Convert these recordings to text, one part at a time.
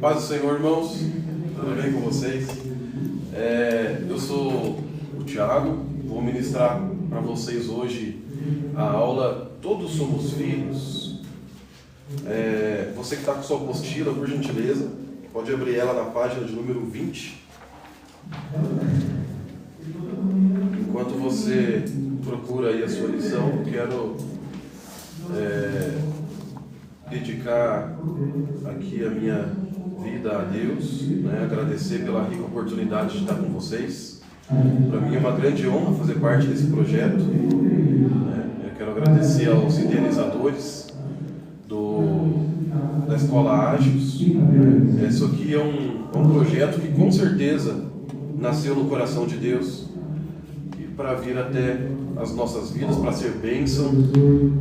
Paz do Senhor, irmãos. Tudo bem com vocês? Eu sou o Thiago, vou ministrar para vocês hoje a aula Todos Somos Filhos. Você que está com sua apostila, por gentileza, pode abrir ela na página de número 20. Enquanto você procura aí a sua lição, eu quero dedicar aqui a minha vida a Deus, agradecer pela rica oportunidade de estar com vocês. Para mim é uma grande honra fazer parte desse projeto. Eu quero agradecer aos idealizadores da Escola Ágios. Isso aqui é um projeto que com certeza nasceu no coração de Deus e para vir até as nossas vidas, para ser bênção,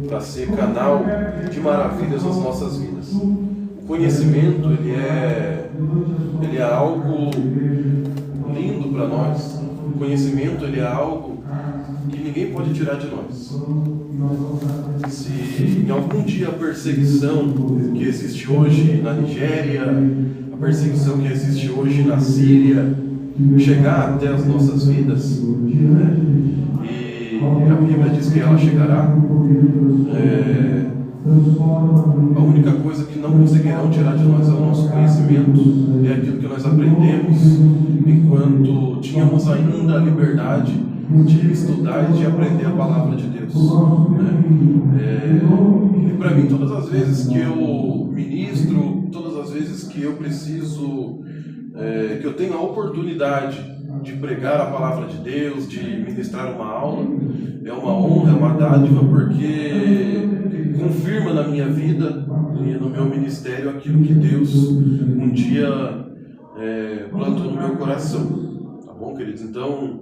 para ser canal de maravilhas nas nossas vidas. O conhecimento, ele é algo lindo para nós. O conhecimento, ele é algo que ninguém pode tirar de nós. Se em algum dia a perseguição que existe hoje na Nigéria, a perseguição que existe hoje na Síria, chegar até as nossas vidas, a Bíblia diz que ela chegará. A única coisa que não conseguirão tirar de nós é o nosso conhecimento, é aquilo que nós aprendemos enquanto tínhamos ainda a liberdade de estudar e de aprender a palavra de Deus. E para mim, todas as vezes que eu ministro, todas as vezes que eu preciso, que eu tenho a oportunidade de pregar a palavra de Deus, de ministrar uma aula, é uma honra, é uma dádiva, porque confirma na minha vida e no meu ministério aquilo que Deus um dia plantou no meu coração. Tá bom, queridos? Então,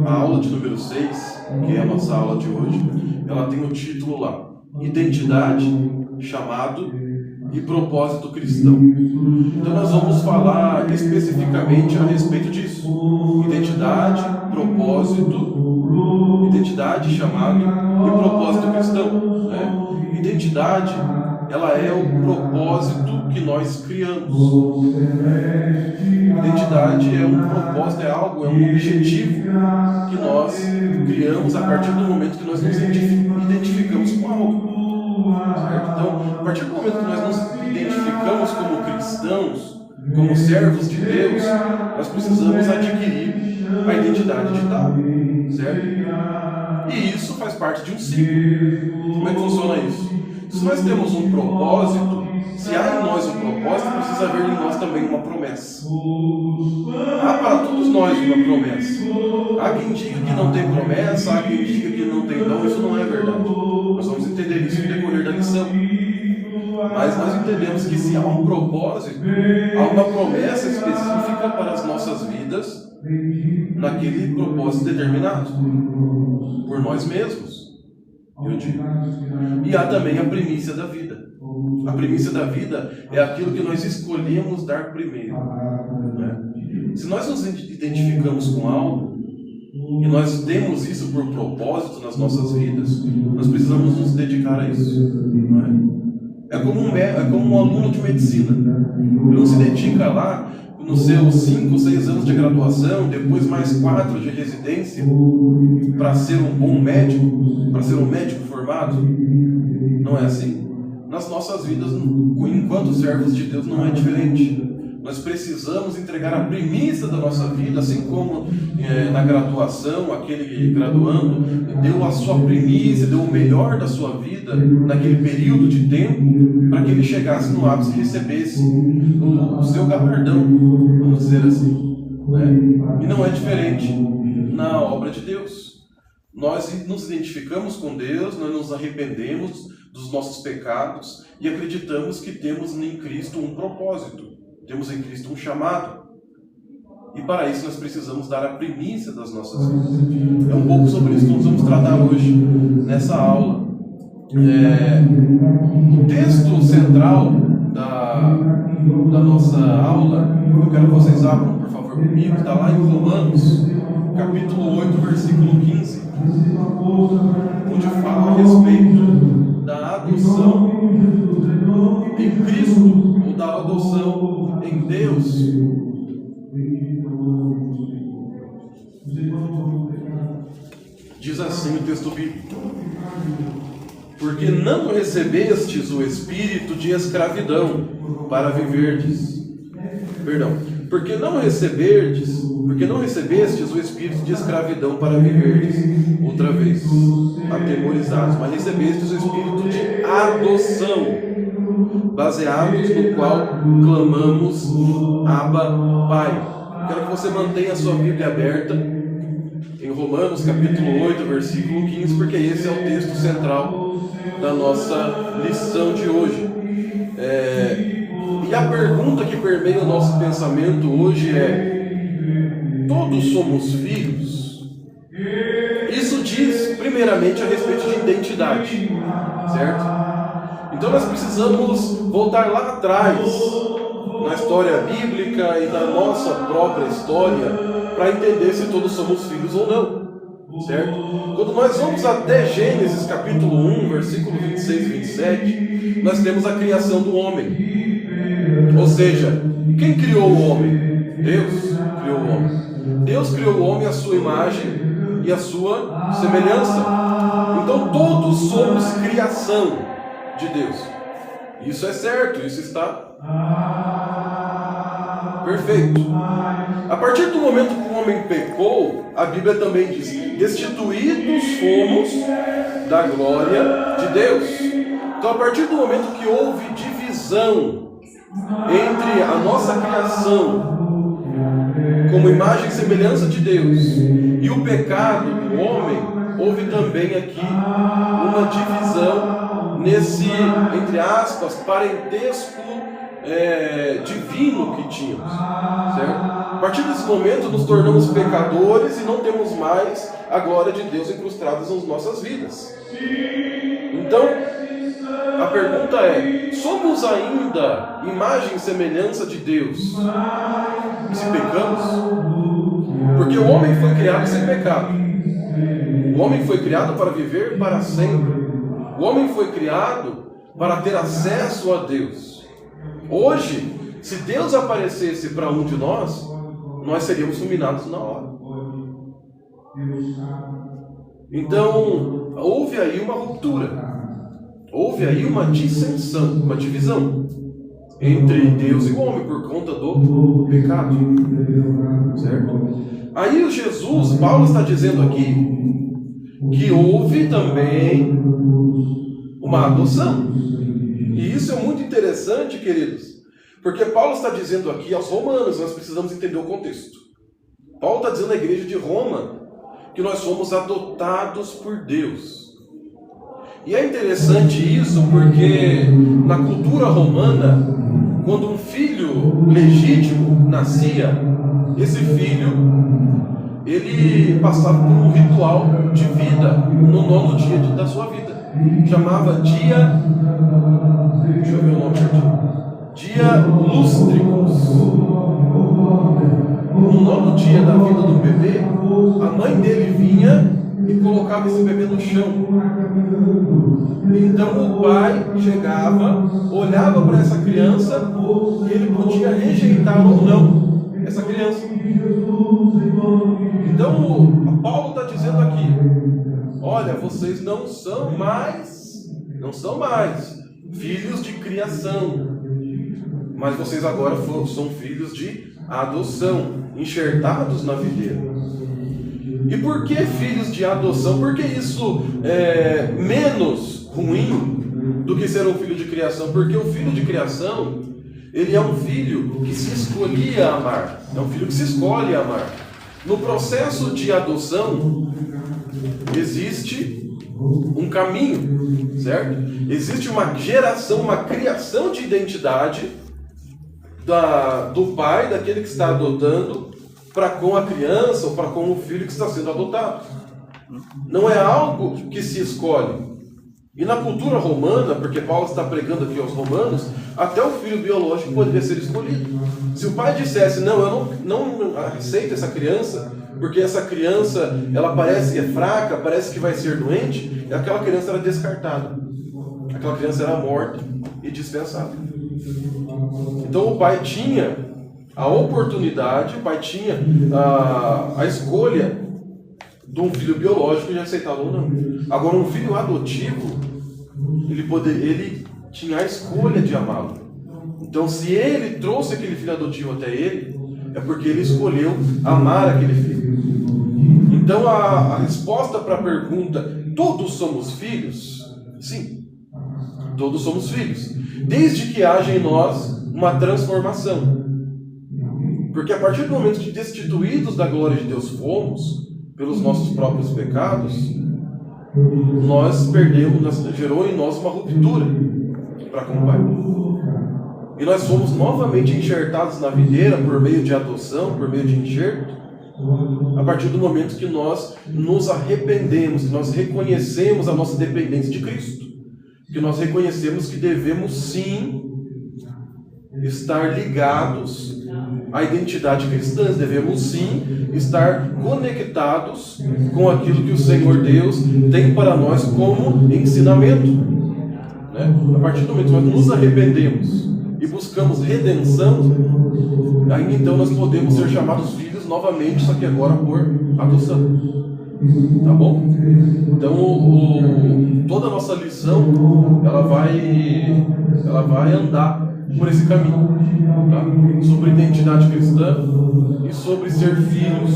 a aula de número 6, que é a nossa aula de hoje, ela tem o título lá: Identidade, Chamado e Propósito Cristão. Então nós vamos falar especificamente a respeito disso: identidade, propósito, identidade, chamado e propósito cristão. Identidade, ela é o propósito que nós criamos. Identidade é um propósito, é algo, é um objetivo que nós criamos a partir do momento que nós nos identificamos com algo. Certo? Então, a partir do momento que nós nos identificamos como cristãos, como servos de Deus, nós precisamos adquirir a identidade de tal, certo? E isso faz parte de um ciclo. Como é que funciona isso? Se nós temos um propósito, se há em nós um propósito, precisa haver em nós também uma promessa. Há para todos nós uma promessa. Há quem diga que não tem promessa, há quem diga que não tem dom. Isso não é verdade. Nós vamos entender isso no decorrer da lição. Mas nós entendemos que se há um propósito, há uma promessa específica para as nossas vidas, naquele propósito determinado, por nós mesmos, eu digo. E há também a primícia da vida. A primícia da vida é aquilo que nós escolhemos dar primeiro. Se nós nos identificamos com algo, e nós temos isso por propósito nas nossas vidas, nós precisamos nos dedicar a isso. É como um aluno de medicina. Ele não se dedica lá nos seus 5, 6 anos de graduação, depois mais 4 de residência, para ser um bom médico, para ser um médico formado. Não é assim. Nas nossas vidas, enquanto servos de Deus, não é diferente. Nós precisamos entregar a primícia da nossa vida, assim como na graduação, aquele graduando deu a sua primícia, deu o melhor da sua vida naquele período de tempo, para que ele chegasse no ápice e recebesse o seu galardão, vamos dizer assim. E não é diferente na obra de Deus. Nós nos identificamos com Deus, nós nos arrependemos dos nossos pecados e acreditamos que temos em Cristo um propósito. Temos em Cristo um chamado. E para isso nós precisamos dar a primícia das nossas vidas. É um pouco sobre isso que nós vamos tratar hoje, nessa aula. O texto central da nossa aula, eu quero que vocês abram, por favor, comigo, está lá em Romanos, capítulo 8, versículo 15, onde fala a respeito da adoção adoção em Cristo, ou da adoção em Deus. Diz assim o texto bíblico: porque não recebestes o espírito de escravidão para viverdes. Perdão. Porque não recebestes o espírito de escravidão para viverdes, outra vez, atemorizados, mas recebestes o espírito de adoção, baseados no qual clamamos Abba, Pai. Quero que você mantenha a sua Bíblia aberta em Romanos capítulo 8, versículo 15, porque esse é o texto central da nossa lição de hoje. E a pergunta que permeia o nosso pensamento hoje é: todos somos filhos? Isso diz primeiramente a respeito de identidade, certo? Então nós precisamos voltar lá atrás na história bíblica e na nossa própria história para entender se todos somos filhos ou não, certo? Quando nós vamos até Gênesis capítulo 1, versículo 26 e 27, nós temos a criação do homem. Ou seja, quem criou o homem? Deus criou o homem. Deus criou o homem à sua imagem e à sua semelhança. Então todos somos criação de Deus. Isso é certo, isso está perfeito. A partir do momento que o homem pecou, a Bíblia também diz: destituídos fomos da glória de Deus. Então, a partir do momento que houve divisão entre a nossa criação como imagem e semelhança de Deus e o pecado do homem, houve também aqui uma divisão nesse, entre aspas, parentesco divino que tínhamos, certo? A partir desse momento nos tornamos pecadores e não temos mais a glória de Deus incrustada nas nossas vidas. Então, a pergunta é: somos ainda imagem e semelhança de Deus se pecamos? Porque o homem foi criado sem pecado. O homem foi criado para viver para sempre. O homem foi criado para ter acesso a Deus. Hoje, se Deus aparecesse para um de nós seríamos fulminados na hora. Então, houve aí uma ruptura. Houve aí uma dissensão, uma divisão entre Deus e o homem por conta do pecado. Certo? Aí Jesus, Paulo está dizendo aqui que houve também uma adoção. E isso é muito interessante, queridos, porque Paulo está dizendo aqui aos romanos, nós precisamos entender o contexto. Paulo está dizendo à igreja de Roma que nós somos adotados por Deus. E é interessante isso porque na cultura romana, quando um filho legítimo nascia, esse filho, ele passava por um ritual de vida no 9º dia da sua vida. Chamava dia... Deixa eu ver o nome aqui. Dia lústricos. No 9º dia da vida do bebê, a mãe dele vinha e colocava esse bebê no chão. Então o pai chegava, olhava para essa criança e ele podia rejeitar ou não essa criança. Então Paulo está dizendo aqui: olha, vocês não são mais filhos de criação, mas vocês agora são filhos de adoção, enxertados na videira. E por que filhos de adoção? Por que isso é menos ruim do que ser um filho de criação? Porque o filho de criação, ele é um filho que se escolhia amar. É um filho que se escolhe amar. No processo de adoção, existe um caminho, certo? Existe uma geração, uma criação de identidade do pai, daquele que está adotando, para com a criança ou para com o filho que está sendo adotado. Não é algo que se escolhe. E na cultura romana, porque Paulo está pregando aqui aos romanos, até o filho biológico poderia ser escolhido. Se o pai dissesse: não, eu não aceito essa criança, porque essa criança, ela parece que é fraca, parece que vai ser doente, aquela criança era descartada. aquela criança era morta e dispensada. Então o pai tinha a oportunidade, o pai tinha a escolha de um filho biológico de aceitá-lo ou não. Agora, um filho adotivo, ele tinha a escolha de amá-lo. Então, se ele trouxe aquele filho adotivo até ele, é porque ele escolheu amar aquele filho. Então, a resposta para a pergunta, todos somos filhos? Sim, todos somos filhos. Desde que haja em nós uma transformação. Porque a partir do momento que destituídos da glória de Deus fomos, pelos nossos próprios pecados, nós perdemos, gerou em nós uma ruptura para com o Pai. E nós fomos novamente enxertados na videira por meio de adoção, por meio de enxerto, a partir do momento que nós nos arrependemos, que nós reconhecemos a nossa dependência de Cristo, que nós reconhecemos que devemos sim estar ligados à identidade cristã, devemos sim estar conectados com aquilo que o Senhor Deus tem para nós como ensinamento. Né? A partir do momento que nós nos arrependemos e buscamos redenção, aí então nós podemos ser chamados filhos novamente, só que agora por adoção. Tá bom? Então toda a nossa lição ela vai andar por esse caminho, tá? Sobre identidade cristã e sobre ser filhos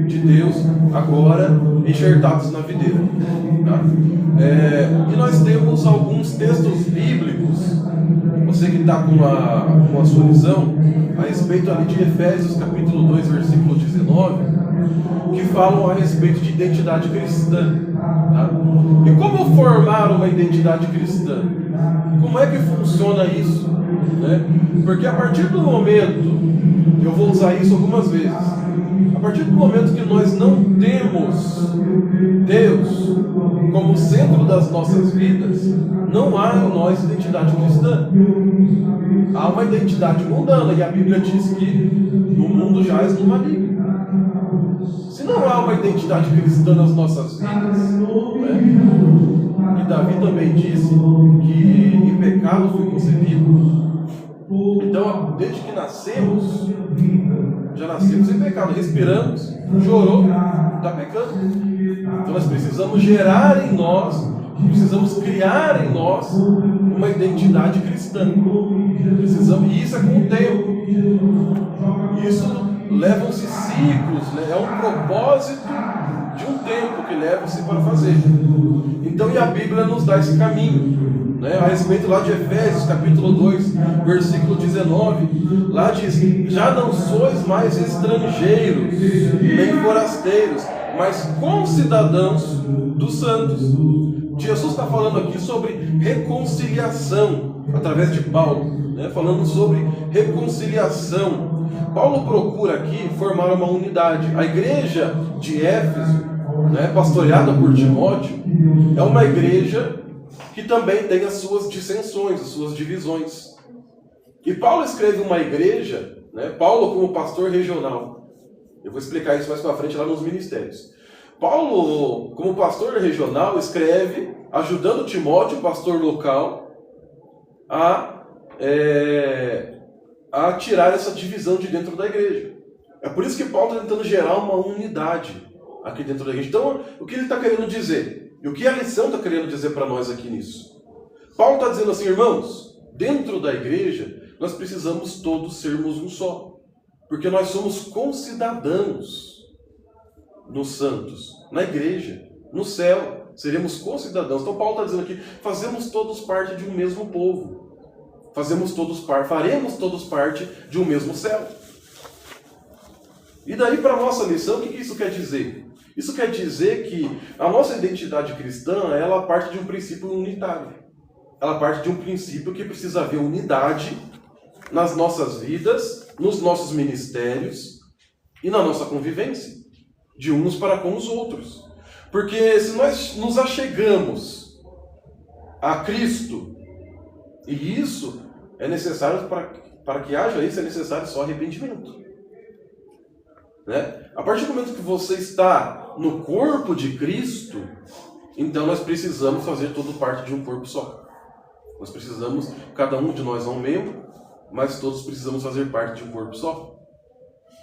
de Deus agora enxertados na videira, tá? E nós temos alguns textos bíblicos, você que está com a sua lição, a respeito ali de Efésios capítulo 2, versículo 19, que falam a respeito de identidade cristã, tá? E como formar uma identidade cristã? Como é que funciona isso? Né? Porque a partir do momento, eu vou usar isso algumas vezes, a partir do momento que nós não temos Deus como centro das nossas vidas, não há em nós identidade cristã. Há uma identidade mundana, e a Bíblia diz que o mundo jaz no maligno. Se não há uma identidade cristã nas nossas vidas, né? E Davi também disse que em pecado foi concebido. Então, desde que nascemos, já nascemos em pecado, respiramos, chorou, está pecando. Então nós precisamos gerar em nós, precisamos criar em nós uma identidade cristã. E isso é com o tempo. Isso levam-se ciclos, né? É um propósito de um tempo que leva-se para fazer. Então, e a Bíblia nos dá esse caminho, né? A respeito lá de Efésios, capítulo 2, versículo 19, lá diz: já não sois mais estrangeiros, nem forasteiros, mas concidadãos dos santos. Jesus está falando aqui sobre reconciliação, através de Paulo, né? Falando sobre reconciliação. Paulo procura aqui formar uma unidade. A igreja de Éfeso, né, pastoreada por Timóteo, é uma igreja que também tem as suas dissensões, as suas divisões. E Paulo escreve uma igreja, né, Paulo como pastor regional. Eu vou explicar isso mais para frente lá nos ministérios. Paulo, como pastor regional, escreve ajudando Timóteo, pastor local, a tirar essa divisão de dentro da igreja. É por isso que Paulo está tentando gerar uma unidade aqui dentro da igreja. Então, o que ele está querendo dizer? E o que a lição está querendo dizer para nós aqui nisso? Paulo está dizendo assim, irmãos, dentro da igreja, nós precisamos todos sermos um só. Porque nós somos concidadãos nos santos, na igreja, no céu. Seremos concidadãos. Então Paulo está dizendo aqui, fazemos todos parte de um mesmo povo. Faremos todos parte de um mesmo céu. E daí para a nossa lição, o que isso quer dizer? Isso quer dizer que a nossa identidade cristã, ela parte de um princípio unitário. Ela parte de um princípio que precisa haver unidade nas nossas vidas, nos nossos ministérios e na nossa convivência, de uns para com os outros. Porque se nós nos achegamos a Cristo, e isso é necessário, para que haja isso, é necessário só arrependimento. Né? A partir do momento que você está no corpo de Cristo, então nós precisamos fazer tudo parte de um corpo só. Nós precisamos, cada um de nós é um membro, mas todos precisamos fazer parte de um corpo só.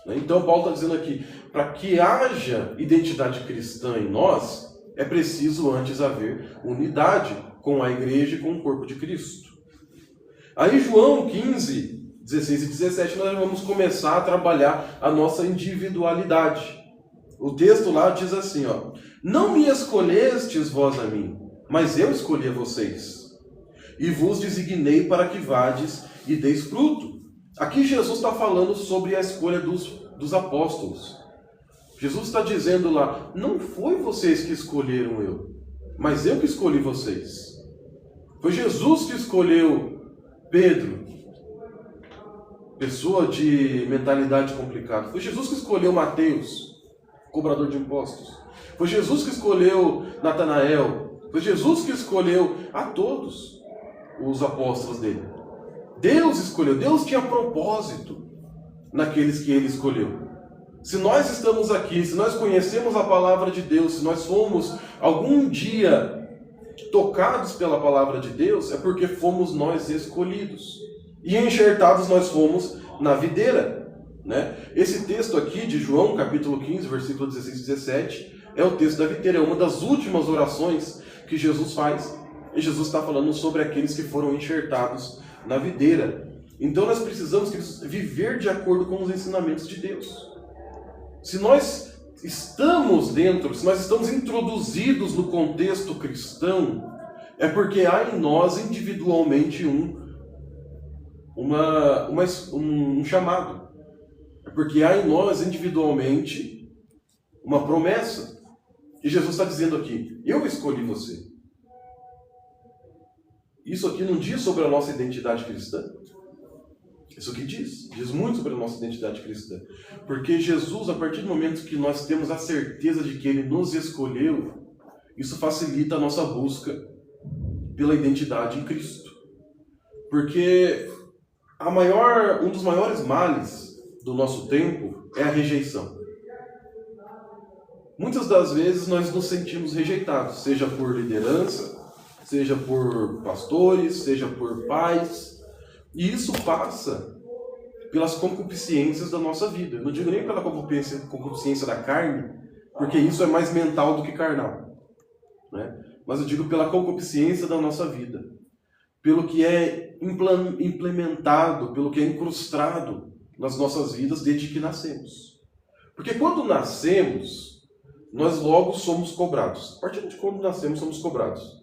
Então Paulo está dizendo aqui, para que haja identidade cristã em nós, é preciso antes haver unidade com a igreja e com o corpo de Cristo. Aí João 15, 16 e 17, nós vamos começar a trabalhar a nossa individualidade. O texto lá diz assim, ó, não me escolhestes vós a mim, mas eu escolhi a vocês, e vos designei para que vades e deis fruto. Aqui Jesus está falando sobre a escolha dos apóstolos. Jesus está dizendo lá, não foi vocês que escolheram eu, mas eu que escolhi vocês. Foi Jesus que escolheu Pedro, pessoa de mentalidade complicada. Foi Jesus que escolheu Mateus, cobrador de impostos. Foi Jesus que escolheu Natanael. Foi Jesus que escolheu a todos os apóstolos dele. Deus escolheu, Deus tinha propósito naqueles que ele escolheu. Se nós estamos aqui, se nós conhecemos a palavra de Deus, se nós fomos algum dia tocados pela palavra de Deus, é porque fomos nós escolhidos. E enxertados nós fomos na videira. Né? Esse texto aqui de João, capítulo 15, versículo 16 e 17, é o texto da videira, é uma das últimas orações que Jesus faz. E Jesus está falando sobre aqueles que foram enxertados na videira. Então nós precisamos viver de acordo com os ensinamentos de Deus. Se nós estamos dentro, se nós estamos introduzidos no contexto cristão, é porque há em nós individualmente um chamado. É porque há em nós individualmente uma promessa. E Jesus está dizendo aqui, eu escolhi você. Isso aqui não diz sobre a nossa identidade cristã? Isso aqui diz muito sobre a nossa identidade cristã. Porque Jesus, a partir do momento que nós temos a certeza de que Ele nos escolheu, isso facilita a nossa busca pela identidade em Cristo. Porque um dos maiores males do nosso tempo é a rejeição. Muitas das vezes nós nos sentimos rejeitados, seja por liderança, seja por pastores, seja por pais. E isso passa pelas concupiscências da nossa vida. Eu não digo nem pela concupiscência da carne, porque isso é mais mental do que carnal. Né? Mas eu digo pela concupiscência da nossa vida. Pelo que é implementado, pelo que é incrustado nas nossas vidas desde que nascemos. Porque quando nascemos, nós logo somos cobrados. A partir de quando nascemos, somos cobrados.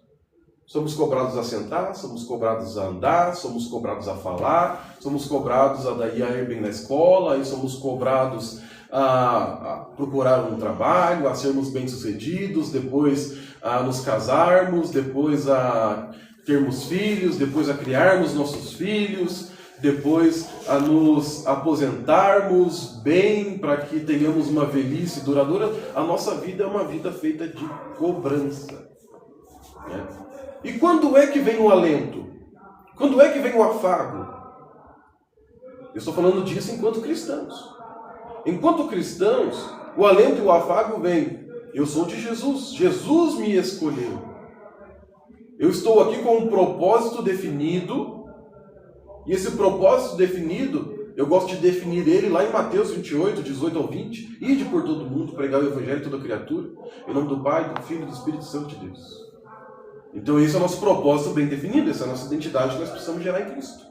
Somos cobrados a sentar, somos cobrados a andar, somos cobrados a falar, somos cobrados a ir bem na escola, aí somos cobrados a procurar um trabalho, a sermos bem-sucedidos, depois a nos casarmos, depois a termos filhos, depois a criarmos nossos filhos, depois a nos aposentarmos bem para que tenhamos uma velhice duradoura. A nossa vida é uma vida feita de cobrança. Né? E quando é que vem o alento? Quando é que vem o afago? Eu estou falando disso enquanto cristãos. Enquanto cristãos, o alento e o afago vem. Eu sou de Jesus. Jesus me escolheu. Eu estou aqui com um propósito definido. E esse propósito definido, eu gosto de definir ele lá em Mateus 28, 18 ao 20. Ide por todo mundo, pregar o evangelho a toda criatura. Em nome do Pai, do Filho e do Espírito Santo de Deus. Então esse é o nosso propósito bem definido, essa é a nossa identidade que nós precisamos gerar em Cristo.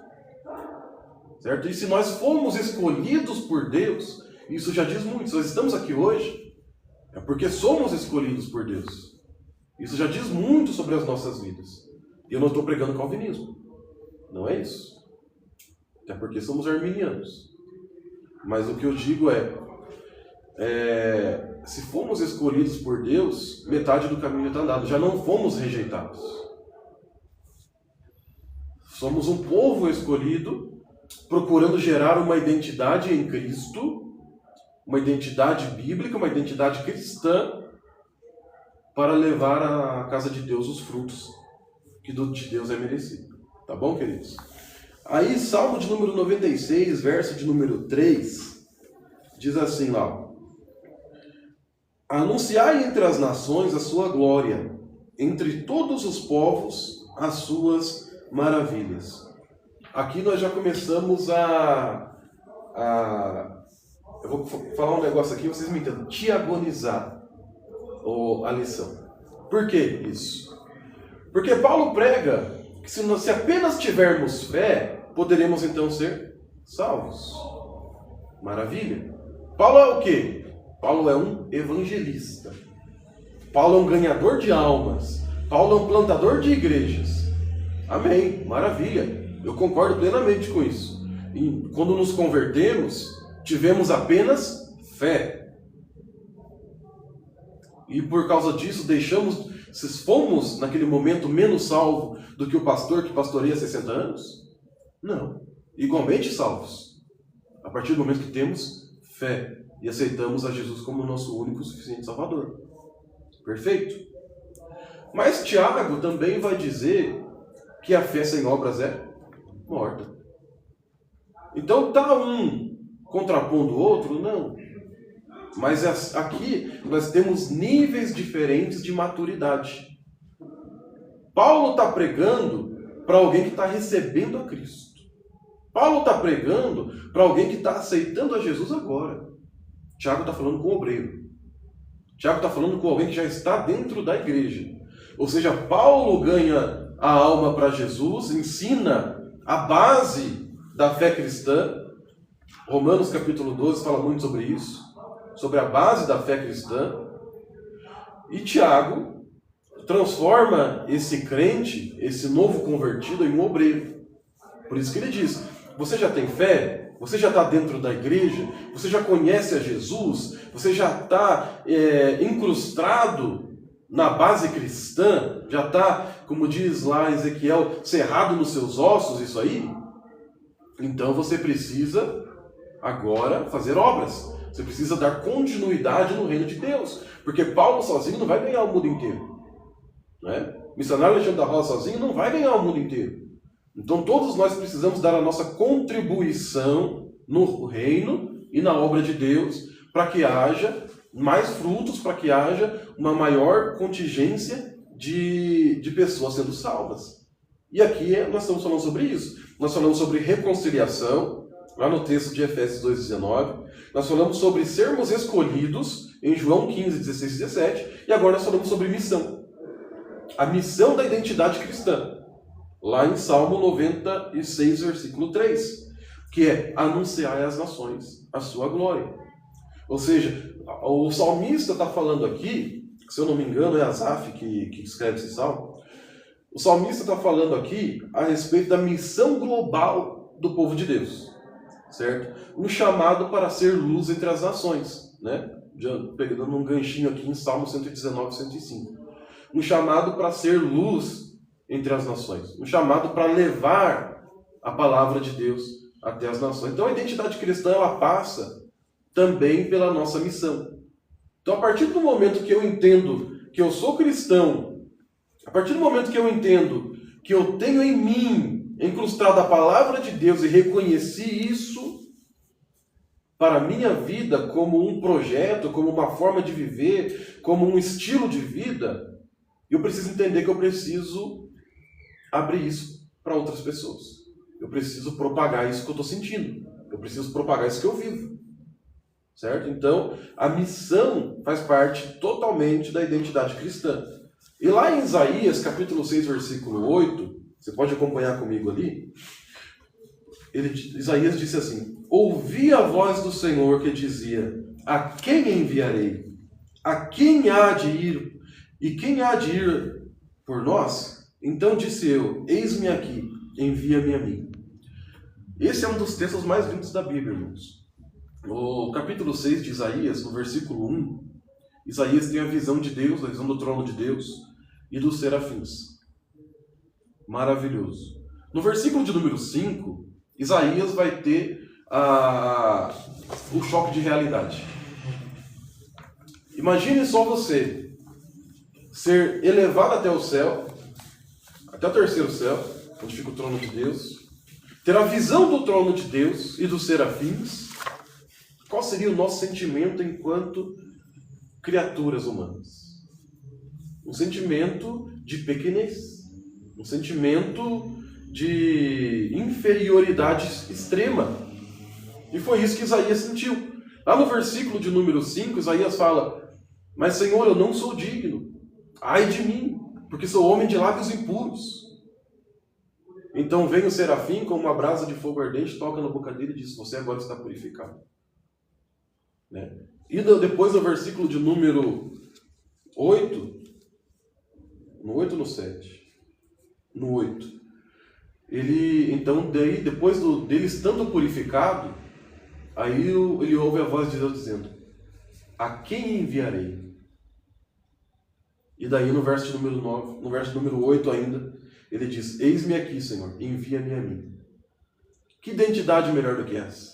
Certo? E se nós fomos escolhidos por Deus, isso já diz muito. Se nós estamos aqui hoje, é porque somos escolhidos por Deus. Isso já diz muito sobre as nossas vidas. E eu não estou pregando calvinismo. Não é isso. Até porque somos arminianos. Mas o que eu digo se fomos escolhidos por Deus, metade do caminho está andado. Já não fomos rejeitados. Somos um povo escolhido, procurando gerar uma identidade em Cristo, uma identidade bíblica, uma identidade cristã, para levar à casa de Deus os frutos que de Deus é merecido. Tá bom, queridos? Aí, Salmo de número 96, verso de número 3, diz assim lá: anunciai entre as nações a sua glória, entre todos os povos as suas maravilhas. Aqui nós já começamos eu vou falar um negócio aqui, vocês me entendem, diagonizar a lição. Por que isso? Porque Paulo prega que se apenas tivermos fé, poderemos então ser salvos. Maravilha. Paulo é o quê? Paulo é um evangelista. Paulo é um ganhador de almas. Paulo é um plantador de igrejas. Amém. Maravilha. Eu concordo plenamente com isso. E quando nos convertemos, tivemos apenas fé. E por causa disso, fomos naquele momento menos salvos do que o pastor que pastoreia 60 anos? Não. Igualmente salvos. A partir do momento que temos fé e aceitamos a Jesus como nosso único e suficiente Salvador. Perfeito? Mas Tiago também vai dizer que a fé sem obras é morta. Então está um contrapondo o outro? Não. Mas aqui nós temos níveis diferentes de maturidade. Paulo está pregando para alguém que está recebendo a Cristo. Paulo está pregando para alguém que está aceitando a Jesus agora. Tiago está falando com o obreiro. Tiago está falando com alguém que já está dentro da igreja. Ou seja, Paulo ganha a alma para Jesus, ensina a base da fé cristã. Romanos capítulo 12 fala muito sobre isso, sobre a base da fé cristã. E Tiago transforma esse crente, esse novo convertido, em um obreiro. Por isso que ele diz, você já tem fé? Você já está dentro da igreja? Você já conhece a Jesus? Você já está incrustado na base cristã? Já está, como diz lá Ezequiel, cerrado nos seus ossos, isso aí? Então você precisa agora fazer obras. Você precisa dar continuidade no reino de Deus. Porque Paulo sozinho não vai ganhar o mundo inteiro. Né? Missionário Alexandre da Rosa sozinho não vai ganhar o mundo inteiro. Então todos nós precisamos dar a nossa contribuição no reino e na obra de Deus para que haja mais frutos, para que haja uma maior contingência de pessoas sendo salvas. E aqui nós estamos falando sobre isso. Nós falamos sobre reconciliação, lá no texto de Efésios 2,19. Nós falamos sobre sermos escolhidos, em João 15, 16 e 17. E agora nós falamos sobre missão. A missão da identidade cristã. Lá em Salmo 96, versículo 3. Que é anunciar às nações a sua glória. Ou seja, o salmista está falando aqui, se eu não me engano é Asaf que escreve esse salmo. O salmista está falando aqui a respeito da missão global do povo de Deus. Certo? Um chamado para ser luz entre as nações. Né? Já pegando um ganchinho aqui em Salmo 119, 105. Um chamado para ser luz entre as nações. Um chamado para levar a palavra de Deus até as nações. Então a identidade cristã ela passa também pela nossa missão. Então a partir do momento que eu entendo que eu sou cristão, a partir do momento que eu entendo que eu tenho em mim incrustado a palavra de Deus e reconheci isso para a minha vida como um projeto, como uma forma de viver, como um estilo de vida, eu preciso entender que eu preciso abrir isso para outras pessoas. Eu preciso propagar isso que eu estou sentindo. Eu preciso propagar isso que eu vivo. Certo? Então, a missão faz parte totalmente da identidade cristã. E lá em Isaías, capítulo 6, versículo 8, você pode acompanhar comigo ali, Isaías disse assim, ouvi a voz do Senhor que dizia, a quem enviarei? A quem há de ir? E quem há de ir por nós? Então disse eu, eis-me aqui, envia-me a mim. Esse é um dos textos mais lindos da Bíblia, irmãos. No capítulo 6 de Isaías, no versículo 1, Isaías tem a visão de Deus, a visão do trono de Deus e dos serafins. Maravilhoso. No versículo de número 5, Isaías vai ter o choque de realidade. Imagine só você ser elevado até o céu, até o terceiro céu, onde fica o trono de Deus, ter a visão do trono de Deus e dos serafins. Qual seria o nosso sentimento enquanto criaturas humanas? Um sentimento de pequenez, um sentimento de inferioridade extrema. E foi isso que Isaías sentiu. Lá no versículo de número 5, Isaías fala: mas Senhor, eu não sou digno, ai de mim, porque sou homem de lábios impuros. Então vem o serafim com uma brasa de fogo ardente, toca na boca dele e diz: você agora está purificado. Né? E depois no versículo de número 8, no 8 ou no 7? No 8. Ele, então, depois dele estando purificado, aí ele ouve a voz de Deus dizendo: a quem enviarei? E daí no verso de número 9, no verso número 8 ainda, ele diz: eis-me aqui, Senhor, envia-me a mim. Que identidade melhor do que essa?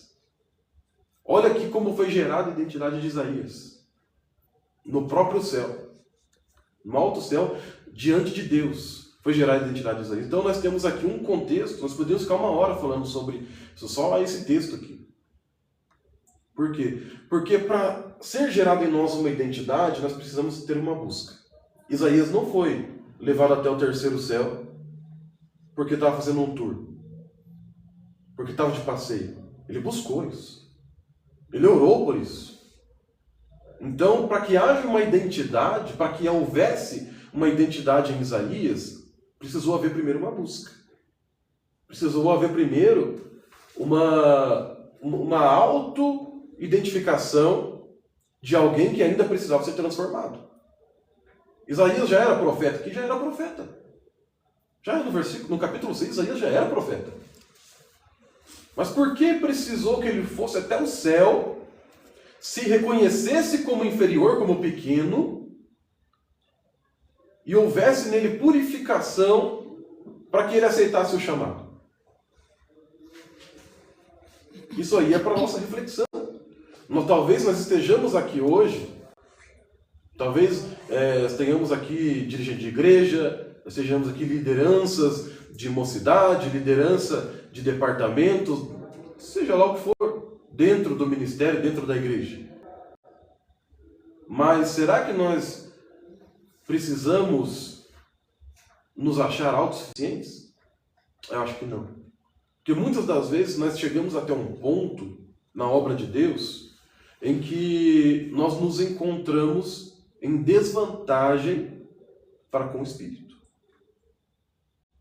Olha aqui como foi gerada a identidade de Isaías. No próprio céu. No alto céu, diante de Deus, foi gerada a identidade de Isaías. Então nós temos aqui um contexto, nós podemos ficar uma hora falando sobre só esse texto aqui. Por quê? Porque para ser gerada em nós uma identidade, nós precisamos ter uma busca. Isaías não foi levado até o terceiro céu porque estava fazendo um tour, porque estava de passeio. Ele buscou isso. Ele orou por isso. Então, para que haja uma identidade, para que houvesse uma identidade em Isaías, precisou haver primeiro uma busca. Precisou haver primeiro uma auto-identificação de alguém que ainda precisava ser transformado. Isaías já era profeta, aqui já era profeta. Já no capítulo 6, Isaías já era profeta. Mas por que precisou que ele fosse até o céu, se reconhecesse como inferior, como pequeno, e houvesse nele purificação para que ele aceitasse o chamado? Isso aí é para a nossa reflexão. Talvez nós estejamos aqui hoje, talvez tenhamos aqui dirigente de igreja, nós estejamos aqui lideranças de mocidade, liderança de departamento, seja lá o que for, dentro do ministério, dentro da igreja. Mas será que nós precisamos nos achar autossuficientes? Eu acho que não. Porque muitas das vezes nós chegamos até um ponto na obra de Deus em que nós nos encontramos em desvantagem para com o Espírito.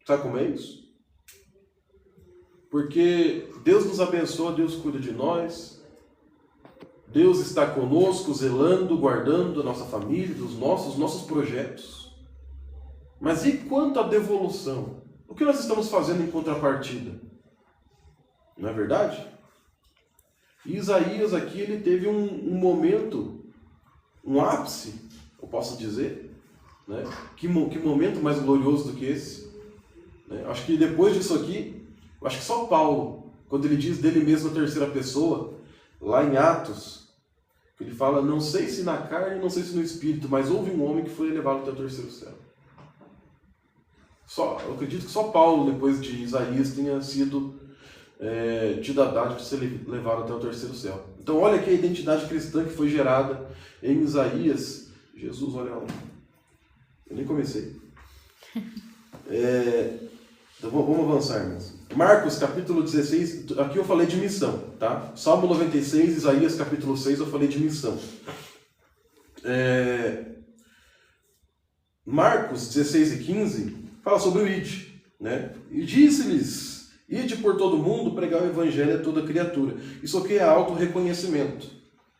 Sabe como é isso? Porque Deus nos abençoa, Deus cuida de nós, Deus está conosco, zelando, guardando a nossa família, os nossos projetos. Mas e quanto à devolução? O que nós estamos fazendo em contrapartida? Não é verdade? E Isaías aqui, ele teve um momento, um ápice, eu posso dizer, né? Que momento mais glorioso do que esse? Né? Acho que depois disso aqui, acho que só Paulo, quando ele diz dele mesmo na terceira pessoa, lá em Atos, ele fala: não sei se na carne, não sei se no espírito, mas houve um homem que foi elevado até o terceiro céu. Eu acredito que só Paulo, depois de Isaías, tenha sido tido a dádiva de ser levado até o terceiro céu. Então olha aqui a identidade cristã que foi gerada em Isaías. Jesus, olha lá. Eu nem comecei. Então vamos avançar, irmãos. Marcos, capítulo 16, aqui eu falei de missão, tá? Salmo 96, Isaías, capítulo 6, eu falei de missão. Marcos 16 e 15 fala sobre o ide, né? E disse-lhes: ide por todo mundo, pregar o evangelho a toda criatura. Isso aqui é auto-reconhecimento,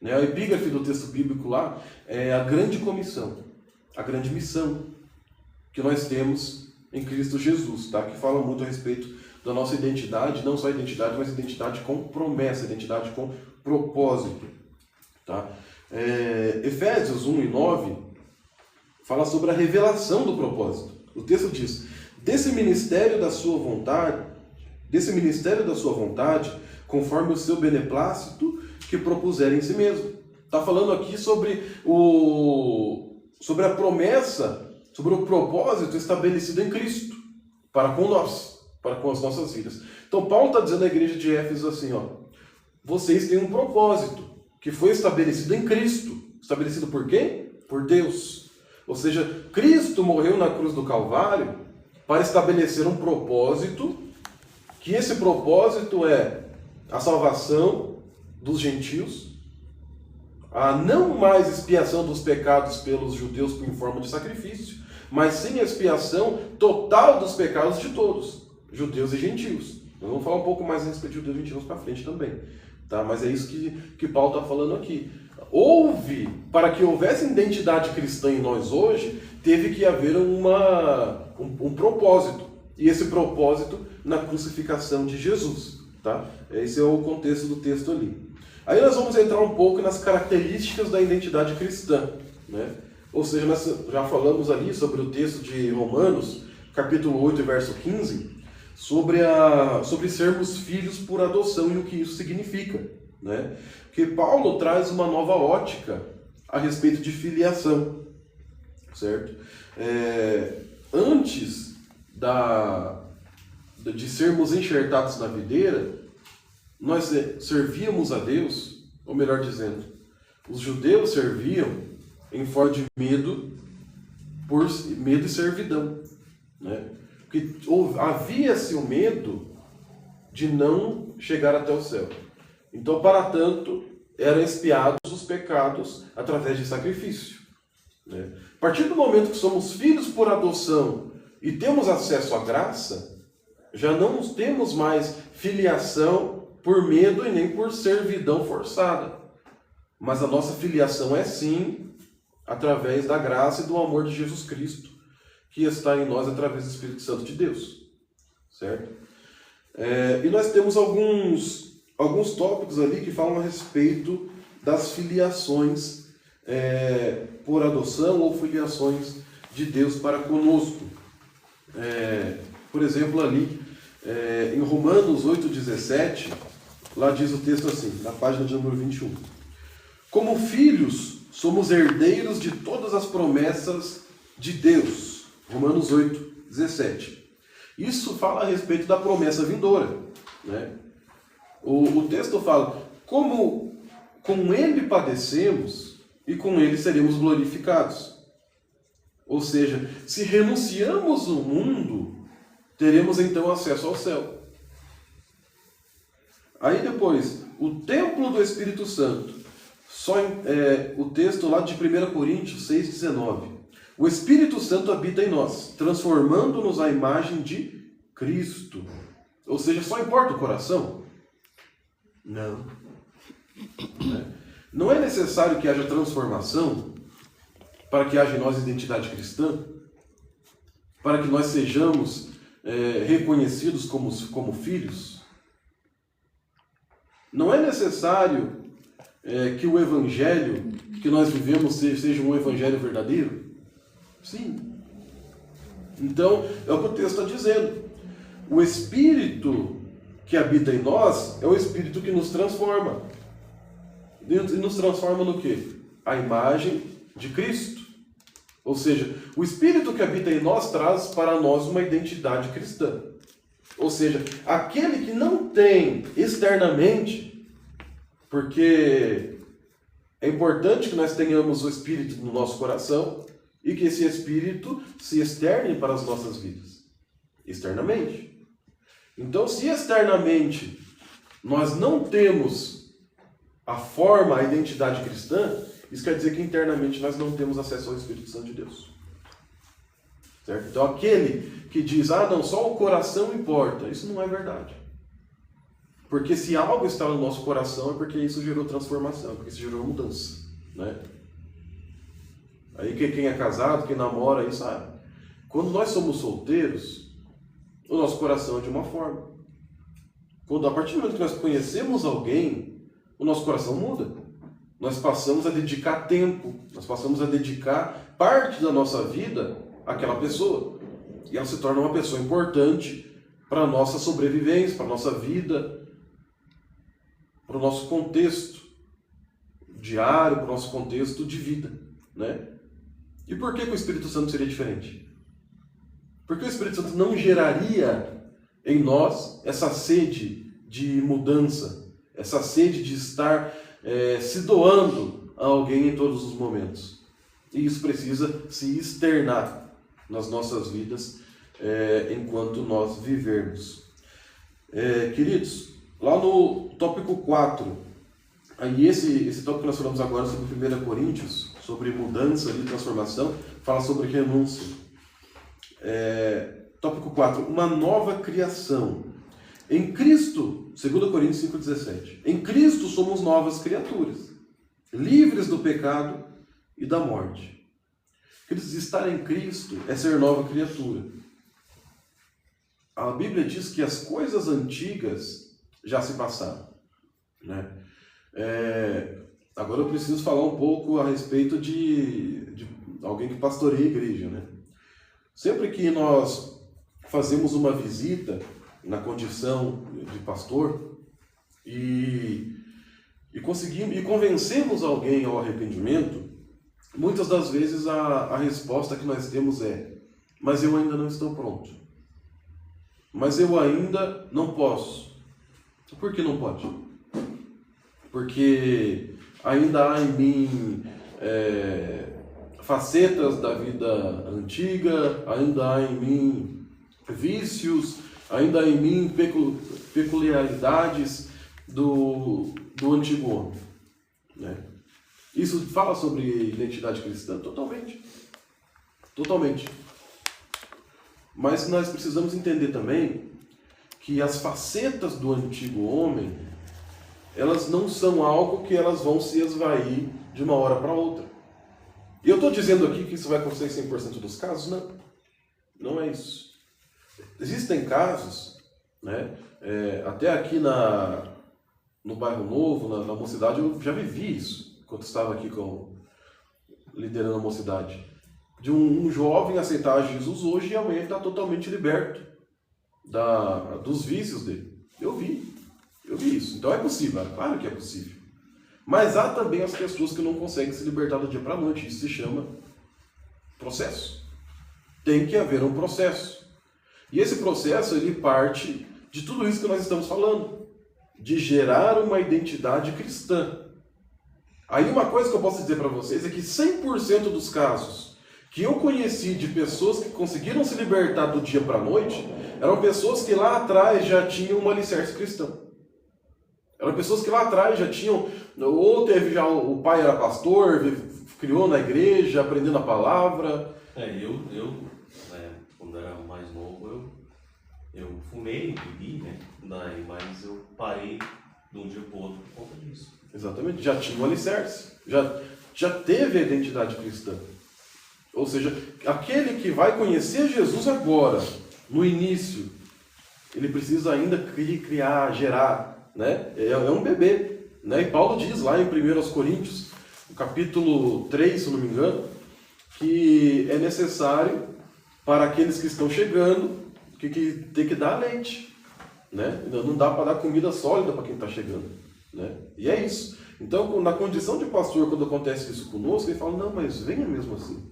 né? A epígrafe do texto bíblico lá é a grande comissão, a grande missão que nós temos em Cristo Jesus, tá? Que fala muito a respeito da nossa identidade, não só identidade, mas identidade com promessa, identidade com propósito, tá? Efésios 1 e 9 fala sobre a revelação do propósito. O texto diz: desse ministério da sua vontade, conforme o seu beneplácito que propuser em si mesmo. Está falando aqui sobre a promessa, sobre o propósito estabelecido em Cristo, para com nós, para com as nossas vidas. Então Paulo está dizendo à igreja de Éfeso assim, vocês têm um propósito que foi estabelecido em Cristo. Estabelecido por quem? Por Deus. Ou seja, Cristo morreu na cruz do Calvário para estabelecer um propósito que esse propósito é a salvação dos gentios, a não mais expiação dos pecados pelos judeus em forma de sacrifício, mas sim a expiação total dos pecados de todos, judeus e gentios. Nós vamos falar um pouco mais a respeito de judeus e gentios para frente também. Tá? Mas é isso que Paulo está falando aqui. Para que houvesse identidade cristã em nós hoje, teve que haver um propósito. E esse propósito na crucificação de Jesus. Tá? Esse é o contexto do texto ali. Aí nós vamos entrar um pouco nas características da identidade cristã. Né? Ou seja, nós já falamos ali sobre o texto de Romanos, capítulo 8, verso 15, sobre sermos filhos por adoção e o que isso significa. Né? Porque Paulo traz uma nova ótica a respeito de filiação. Certo? Antes de sermos enxertados na videira, nós servíamos a Deus, ou melhor dizendo, os judeus serviam em forma de medo e servidão. Né? Porque havia-se o medo de não chegar até o céu. Então, para tanto, eram expiados os pecados através de sacrifício. Né? A partir do momento que somos filhos por adoção e temos acesso à graça, já não temos mais filiação por medo e nem por servidão forçada. Mas a nossa filiação é sim através da graça e do amor de Jesus Cristo, que está em nós através do Espírito Santo de Deus. Certo? E nós temos alguns tópicos ali que falam a respeito das filiações por adoção ou filiações de Deus para conosco. Por exemplo, ali em Romanos 8,17, lá diz o texto assim, na página de número 21. Como filhos, somos herdeiros de todas as promessas de Deus. Romanos 8,17. Isso fala a respeito da promessa vindoura. Né? O texto fala, como com ele padecemos e com ele seremos glorificados. Ou seja, se renunciamos o mundo, teremos então acesso ao céu. Aí depois, o templo do Espírito Santo. O texto lá de 1 Coríntios 6,19. O Espírito Santo habita em nós, transformando-nos à imagem de Cristo. Ou seja, só importa o coração? Não. Não é necessário que haja transformação para que haja em nós identidade cristã? Para que nós sejamos reconhecidos como filhos? Não é necessário que o evangelho que nós vivemos seja um evangelho verdadeiro? Sim. Então, é o que o texto está dizendo. O Espírito que habita em nós é o Espírito que nos transforma. E nos transforma no quê? A imagem de Cristo. Ou seja, o Espírito que habita em nós traz para nós uma identidade cristã. Ou seja, aquele que não tem externamente, porque é importante que nós tenhamos o Espírito no nosso coração e que esse Espírito se externe para as nossas vidas. Externamente. Então, se externamente nós não temos a forma, a identidade cristã, isso quer dizer que internamente nós não temos acesso ao Espírito Santo de Deus. Certo? Então, aquele que diz, não, só o coração importa, isso não é verdade. Porque se algo está no nosso coração é porque isso gerou transformação, porque isso gerou mudança. Né? Aí quem é casado, quem namora, aí sabe. Quando nós somos solteiros, o nosso coração é de uma forma. A partir do momento que nós conhecemos alguém, o nosso coração muda. Nós passamos a dedicar tempo, nós passamos a dedicar parte da nossa vida àquela pessoa. E ela se torna uma pessoa importante para a nossa sobrevivência, para a nossa vida, para o nosso contexto diário, para o nosso contexto de vida. Né? E por que o Espírito Santo seria diferente? Porque o Espírito Santo não geraria em nós essa sede de mudança, essa sede de estar se doando a alguém em todos os momentos. E isso precisa se externar nas nossas vidas enquanto nós vivermos. Queridos, lá no tópico 4, aí esse tópico que nós falamos agora sobre 1 Coríntios, sobre mudança e transformação, fala sobre renúncia. Tópico 4, uma nova criação. Em Cristo, 2 Coríntios 5,17, em Cristo somos novas criaturas, livres do pecado e da morte. Queridos, estar em Cristo é ser nova criatura. A Bíblia diz que as coisas antigas já se passaram, né? Agora eu preciso falar um pouco a respeito de alguém que pastoreia a igreja, né? Sempre que nós fazemos uma visita na condição de pastor e convencemos alguém ao arrependimento, muitas das vezes a resposta que nós temos é: mas eu ainda não estou pronto. Mas eu ainda não posso. Por que não pode? Porque ainda há em mim facetas da vida antiga, ainda há em mim vícios, ainda há em mim peculiaridades do antigo homem, né? Isso fala sobre identidade cristã? Totalmente. Totalmente. Mas nós precisamos entender também que as facetas do antigo homem, elas não são algo que elas vão se esvair de uma hora para outra. E eu estou dizendo aqui que isso vai acontecer em 100% dos casos? Não. Não é isso. Existem casos, né? Até aqui no Bairro Novo, na Mocidade, eu já vivi isso, quando estava aqui liderando a Mocidade. De um jovem aceitar Jesus hoje e amanhã está totalmente liberto dos vícios dele. Eu vi isso. Então é possível, claro que é possível. Mas há também as pessoas que não conseguem se libertar do dia para a noite. Isso se chama processo. Tem que haver um processo. E esse processo, ele parte de tudo isso que nós estamos falando. De gerar uma identidade cristã. Aí uma coisa que eu posso dizer para vocês é que 100% dos casos que eu conheci de pessoas que conseguiram se libertar do dia para a noite, eram pessoas que lá atrás já tinham um alicerce cristão. Eram pessoas que lá atrás já tinham, ou teve já, o pai era pastor, criou na igreja, aprendendo a palavra. Quando era mais novo, eu fumei, bebi, né? Mas eu parei de um dia para o outro por conta disso. Exatamente, já tinha um alicerce, já teve a identidade cristã. Ou seja, aquele que vai conhecer Jesus agora, no início, ele precisa ainda criar, gerar, né? É um bebê, né? E Paulo diz lá em 1 Coríntios, no capítulo 3, se eu não me engano, que é necessário para aqueles que estão chegando, que tem que dar leite, né? Não dá para dar comida sólida para quem está chegando, né? E é isso. Então, na condição de pastor, quando acontece isso conosco, ele fala: não, mas venha mesmo assim.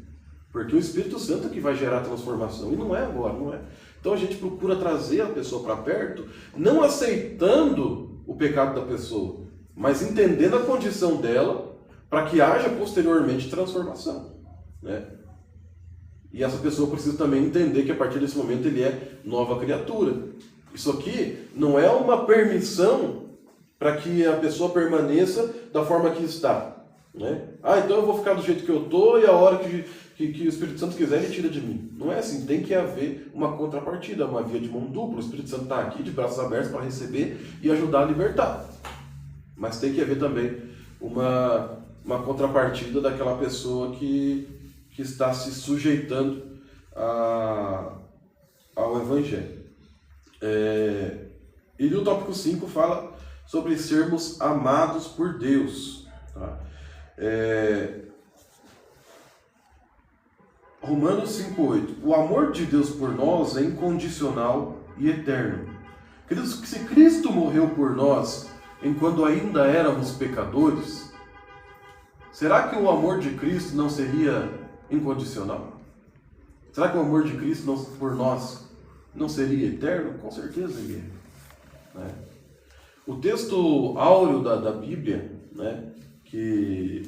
Porque o Espírito Santo é que vai gerar transformação. E não é agora, não é. Então a gente procura trazer a pessoa para perto, não aceitando o pecado da pessoa, mas entendendo a condição dela, para que haja posteriormente transformação, né? E essa pessoa precisa também entender que a partir desse momento ele é nova criatura. Isso aqui não é uma permissão para que a pessoa permaneça da forma que está, né? Então eu vou ficar do jeito que eu estou e a hora que o Espírito Santo quiser, ele tira de mim. Não é assim, tem que haver uma contrapartida, uma via de mão dupla. O Espírito Santo está aqui de braços abertos para receber e ajudar a libertar. Mas tem que haver também uma contrapartida daquela pessoa que está se sujeitando ao Evangelho. E no tópico 5 fala sobre sermos amados por Deus. Tá? Romanos 5,8. O amor de Deus por nós é incondicional e eterno. Queridos, se Cristo morreu por nós enquanto ainda éramos pecadores, será que o amor de Cristo não seria incondicional? Será que o amor de Cristo por nós não seria eterno? Com certeza ele é, né? O texto áureo da Bíblia, né, que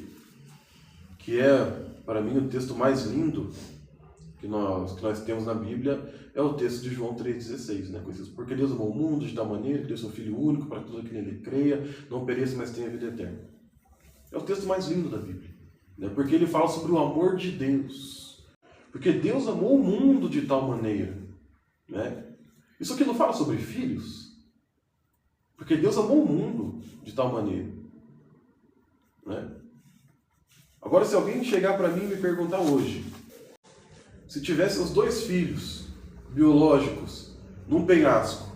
é, para mim, o texto mais lindo, que nós temos na Bíblia é o texto de João 3,16, né? Porque Deus amou o mundo de tal maneira que deu seu Filho único para que todo aquele nele creia, não pereça, mas tenha vida eterna. É o texto mais lindo da Bíblia, né? Porque ele fala sobre o amor de Deus. Porque Deus amou o mundo de tal maneira, né? Isso aqui não fala sobre filhos? Porque Deus amou o mundo de tal maneira, né? Agora, se alguém chegar para mim e me perguntar hoje, se tivesse os 2 filhos biológicos num penhasco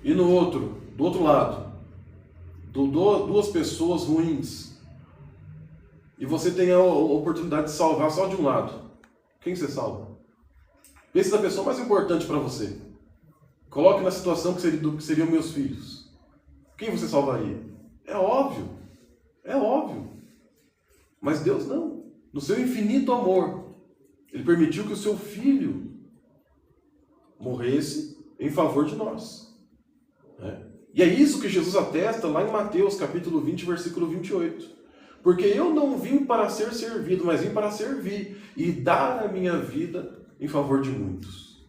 e no outro, do outro lado, 2 pessoas ruins, e você tem a oportunidade de salvar só de um lado, quem você salva? Pense na pessoa mais importante para você. Coloque na situação que seriam meus filhos. Quem você salvaria? É óbvio. É óbvio. Mas Deus não. No seu infinito amor, Ele permitiu que o seu filho morresse em favor de nós. Né? E é isso que Jesus atesta lá em Mateus, capítulo 20, versículo 28. Porque eu não vim para ser servido, mas vim para servir e dar a minha vida em favor de muitos.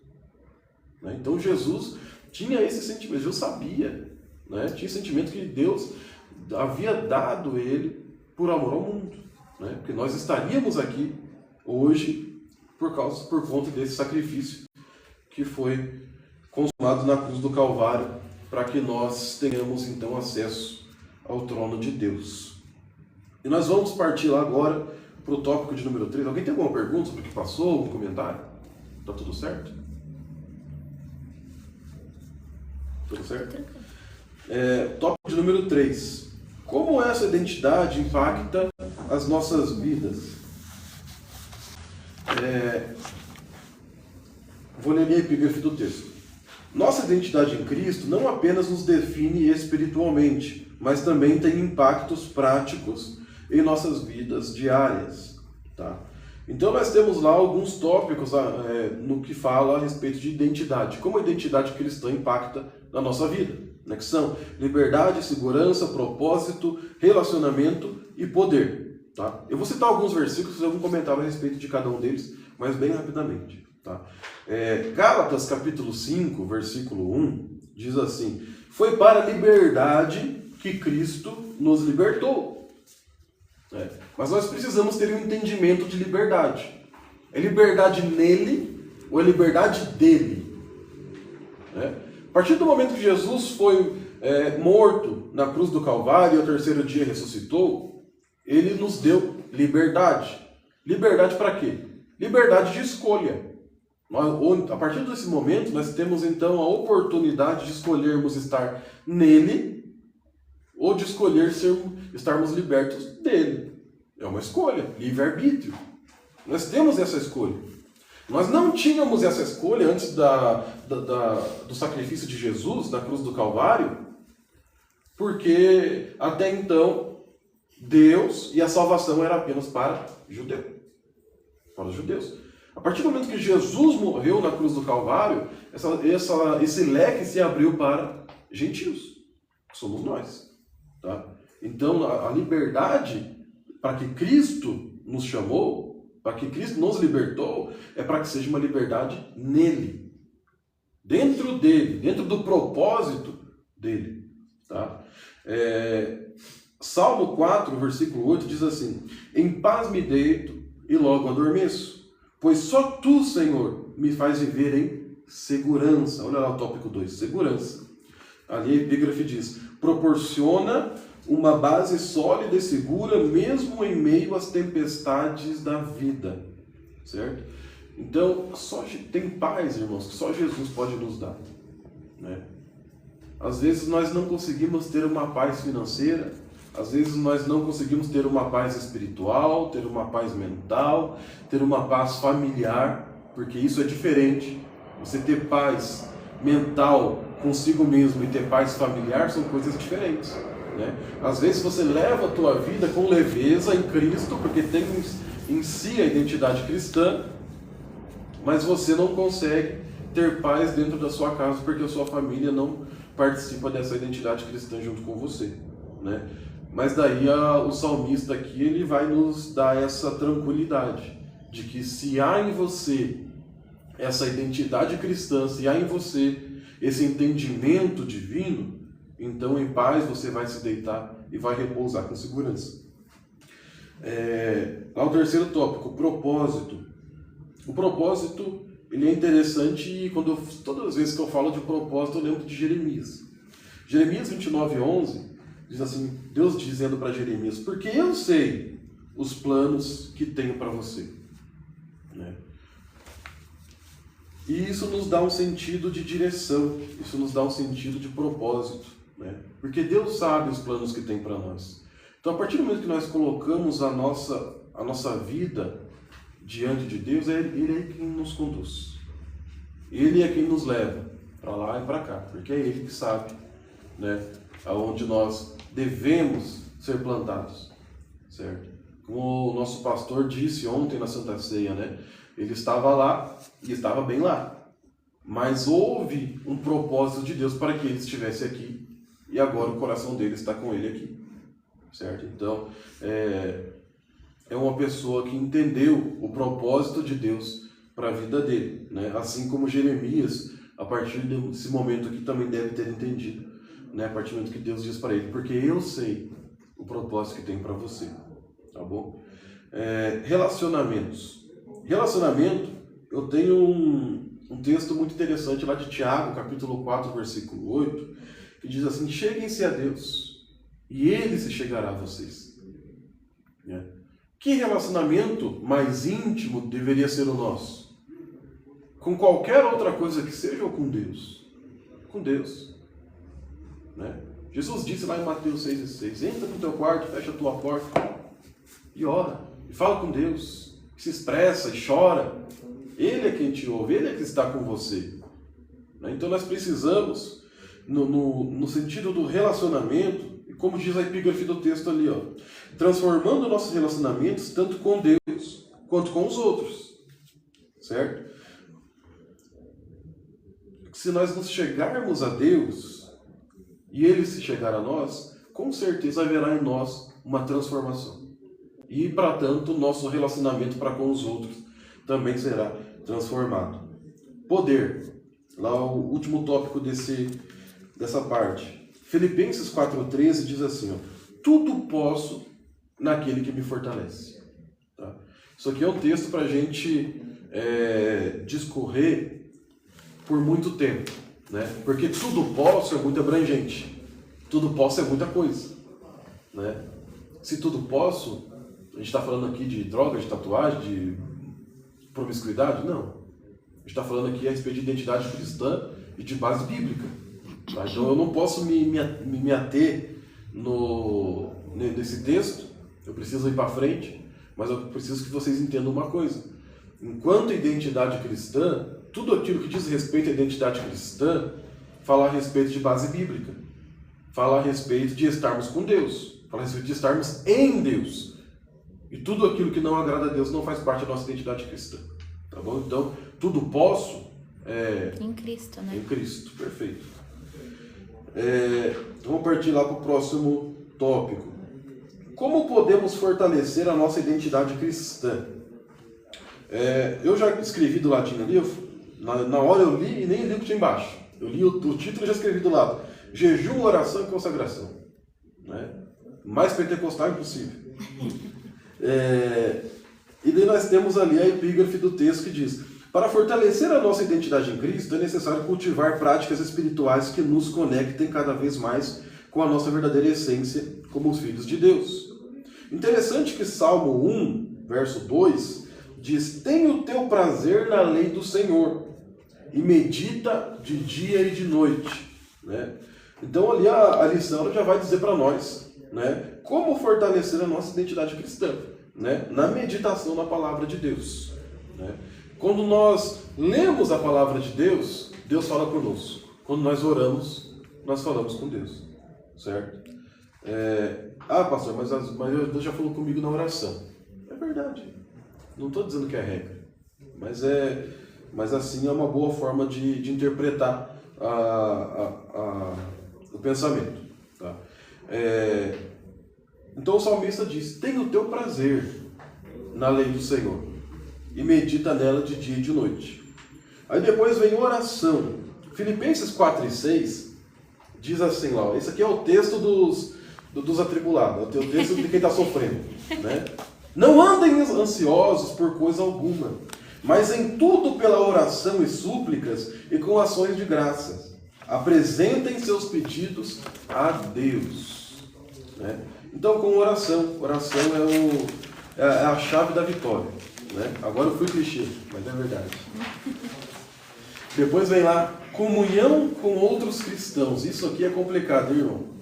Né? Então Jesus tinha esse sentimento, Jesus sabia, né? Tinha esse sentimento que Deus havia dado ele por amor ao mundo. Né? Porque nós estaríamos aqui hoje por conta desse sacrifício que foi consumado na cruz do Calvário, para que nós tenhamos então acesso ao trono de Deus. E nós vamos partir lá agora para o tópico de número 3. Alguém tem alguma pergunta sobre o que passou? Algum comentário? Está tudo certo? Tudo certo? Tópico de número 3. Como essa identidade impacta as nossas vidas? Vou ler a epígrafe do texto. Nossa identidade em Cristo não apenas nos define espiritualmente, mas também tem impactos práticos em nossas vidas diárias. Tá? Então nós temos lá alguns tópicos no que fala a respeito de identidade. Como a identidade cristã impacta na nossa vida. Né? Que são liberdade, segurança, propósito, relacionamento e poder. Tá? Eu vou citar alguns versículos e algum comentário a respeito de cada um deles, mas bem rapidamente. Tá? Gálatas capítulo 5, versículo 1, diz assim: foi para a liberdade que Cristo nos libertou. Mas nós precisamos ter um entendimento de liberdade. É liberdade nele ou é liberdade dele? A partir do momento que Jesus foi morto na cruz do Calvário e ao terceiro dia ressuscitou, ele nos deu liberdade. Liberdade para quê? Liberdade de escolha. A partir desse momento, nós temos então a oportunidade de escolhermos estar nele ou de escolher estarmos libertos dele. É uma escolha, livre-arbítrio. Nós temos essa escolha. Nós não tínhamos essa escolha antes do sacrifício de Jesus, da cruz do Calvário, porque até então Deus e a salvação era apenas para os judeus. A partir do momento que Jesus morreu na cruz do Calvário, esse leque se abriu para gentios, que somos nós. Tá? Então, a liberdade para que Cristo nos chamou, para que Cristo nos libertou, é para que seja uma liberdade nele, dentro dele, dentro do propósito dele. Tá? Salmo 4, versículo 8 diz assim: em paz me deito e logo adormeço, pois só tu, Senhor, me faz viver em segurança. Olha lá o tópico 2, segurança. Ali a epígrafe diz: proporciona uma base sólida e segura, mesmo em meio às tempestades da vida. Certo? Então, tem paz, irmãos, que só Jesus pode nos dar. Né? Às vezes nós não conseguimos ter uma paz financeira, às vezes nós não conseguimos ter uma paz espiritual, ter uma paz mental, ter uma paz familiar, porque isso é diferente. Você ter paz mental consigo mesmo e ter paz familiar são coisas diferentes. Né? Às vezes você leva a tua vida com leveza em Cristo, porque tem em si a identidade cristã, mas você não consegue ter paz dentro da sua casa porque a sua família não participa dessa identidade cristã junto com você. Né? Mas daí o salmista aqui ele vai nos dar essa tranquilidade de que se há em você essa identidade cristã, se há em você esse entendimento divino, então em paz você vai se deitar e vai repousar com segurança. Lá o terceiro tópico, propósito. O propósito, ele é interessante e todas as vezes que eu falo de propósito eu lembro de Jeremias. Jeremias 29:11 diz assim, Deus dizendo para Jeremias, porque eu sei os planos que tenho para você. Né? E isso nos dá um sentido de direção, isso nos dá um sentido de propósito. Né? Porque Deus sabe os planos que tem para nós. Então, a partir do momento que nós colocamos a nossa vida diante de Deus, Ele é quem nos conduz. Ele é quem nos leva para lá e para cá, porque é Ele que sabe, né, aonde nós devemos ser plantados, certo? Como o nosso pastor disse ontem na Santa Ceia, né? Ele estava lá e estava bem lá, mas houve um propósito de Deus para que ele estivesse aqui e agora o coração dele está com ele aqui, certo? Então, é uma pessoa que entendeu o propósito de Deus para a vida dele, né? Assim como Jeremias, a partir desse momento aqui, também deve ter entendido, né? A partir do momento que Deus diz para ele, porque eu sei o propósito que tem para você, tá bom? Relacionamentos. Relacionamento, eu tenho um texto muito interessante lá de Tiago, capítulo 4, versículo 8, que diz assim, cheguem-se a Deus, e Ele se chegará a vocês. Né? Que relacionamento mais íntimo deveria ser o nosso? Com qualquer outra coisa que seja ou com Deus? Com Deus. Né? Jesus disse lá em Mateus 6,6, entra no teu quarto, fecha a tua porta e ora, e fala com Deus, se expressa e chora. Ele é quem te ouve, Ele é que está com você. Né? Então nós precisamos, no sentido do relacionamento, e como diz a epígrafe do texto ali, ó, transformando nossos relacionamentos tanto com Deus quanto com os outros. Certo? Se nós nos chegarmos a Deus e Ele se chegar a nós, com certeza haverá em nós uma transformação. E, para tanto, o nosso relacionamento para com os outros também será transformado. Poder. Lá o último tópico dessa parte. Filipenses 4,13 diz assim, ó, tudo posso naquele que me fortalece. Tá? Isso aqui é um texto para a gente discorrer por muito tempo. Né? Porque tudo posso é muito abrangente. Tudo posso é muita coisa. Né? Se tudo posso... A gente está falando aqui de droga, de tatuagem, de promiscuidade? Não. A gente está falando aqui a respeito de identidade cristã e de base bíblica. Tá? Então eu não posso me ater nesse texto, eu preciso ir para frente, mas eu preciso que vocês entendam uma coisa. Enquanto identidade cristã, tudo aquilo que diz respeito à identidade cristã, fala a respeito de base bíblica. Fala a respeito de estarmos com Deus. Fala a respeito de estarmos em Deus. E tudo aquilo que não agrada a Deus não faz parte da nossa identidade cristã. Tá bom? Então, tudo posso em Cristo, né? Em Cristo, perfeito. Vamos partir lá para o próximo tópico. Como podemos fortalecer a nossa identidade cristã? Eu já escrevi do ladinho ali, na hora eu li e nem li o que tinha embaixo. Eu li o título e já escrevi do lado. Jejum, oração e consagração. Né? Mais pentecostal impossível. E daí nós temos ali a epígrafe do texto que diz: para fortalecer a nossa identidade em Cristo, é necessário cultivar práticas espirituais que nos conectem cada vez mais com a nossa verdadeira essência como os filhos de Deus. Interessante que Salmo 1, verso 2, diz: tem o teu prazer na lei do Senhor, e medita de dia e de noite. Né? Então ali a lição já vai dizer para nós, né, como fortalecer a nossa identidade cristã, né, na meditação na palavra de Deus. Né? Quando nós lemos a palavra de Deus, Deus fala conosco. Quando nós oramos, nós falamos com Deus. Certo? Pastor, mas Deus já falou comigo na oração. É verdade. Não estou dizendo que é regra. Mas assim é uma boa forma de interpretar o pensamento. Tá? Então o salmista diz: tem o teu prazer na lei do Senhor. e medita nela de dia e de noite. Aí depois vem oração. Filipenses 4 e 6 diz assim lá, ó, esse aqui é o texto dos atribulados, é o texto de quem está sofrendo, né? Não andem ansiosos por coisa alguma, mas em tudo pela oração e súplicas e com ações de graças. Apresentem seus pedidos a Deus. Né? Então, com oração. Oração é a chave da vitória. Né? Agora eu fui clichê, mas é verdade. Depois vem lá, comunhão com outros cristãos. Isso aqui é complicado, hein, irmão?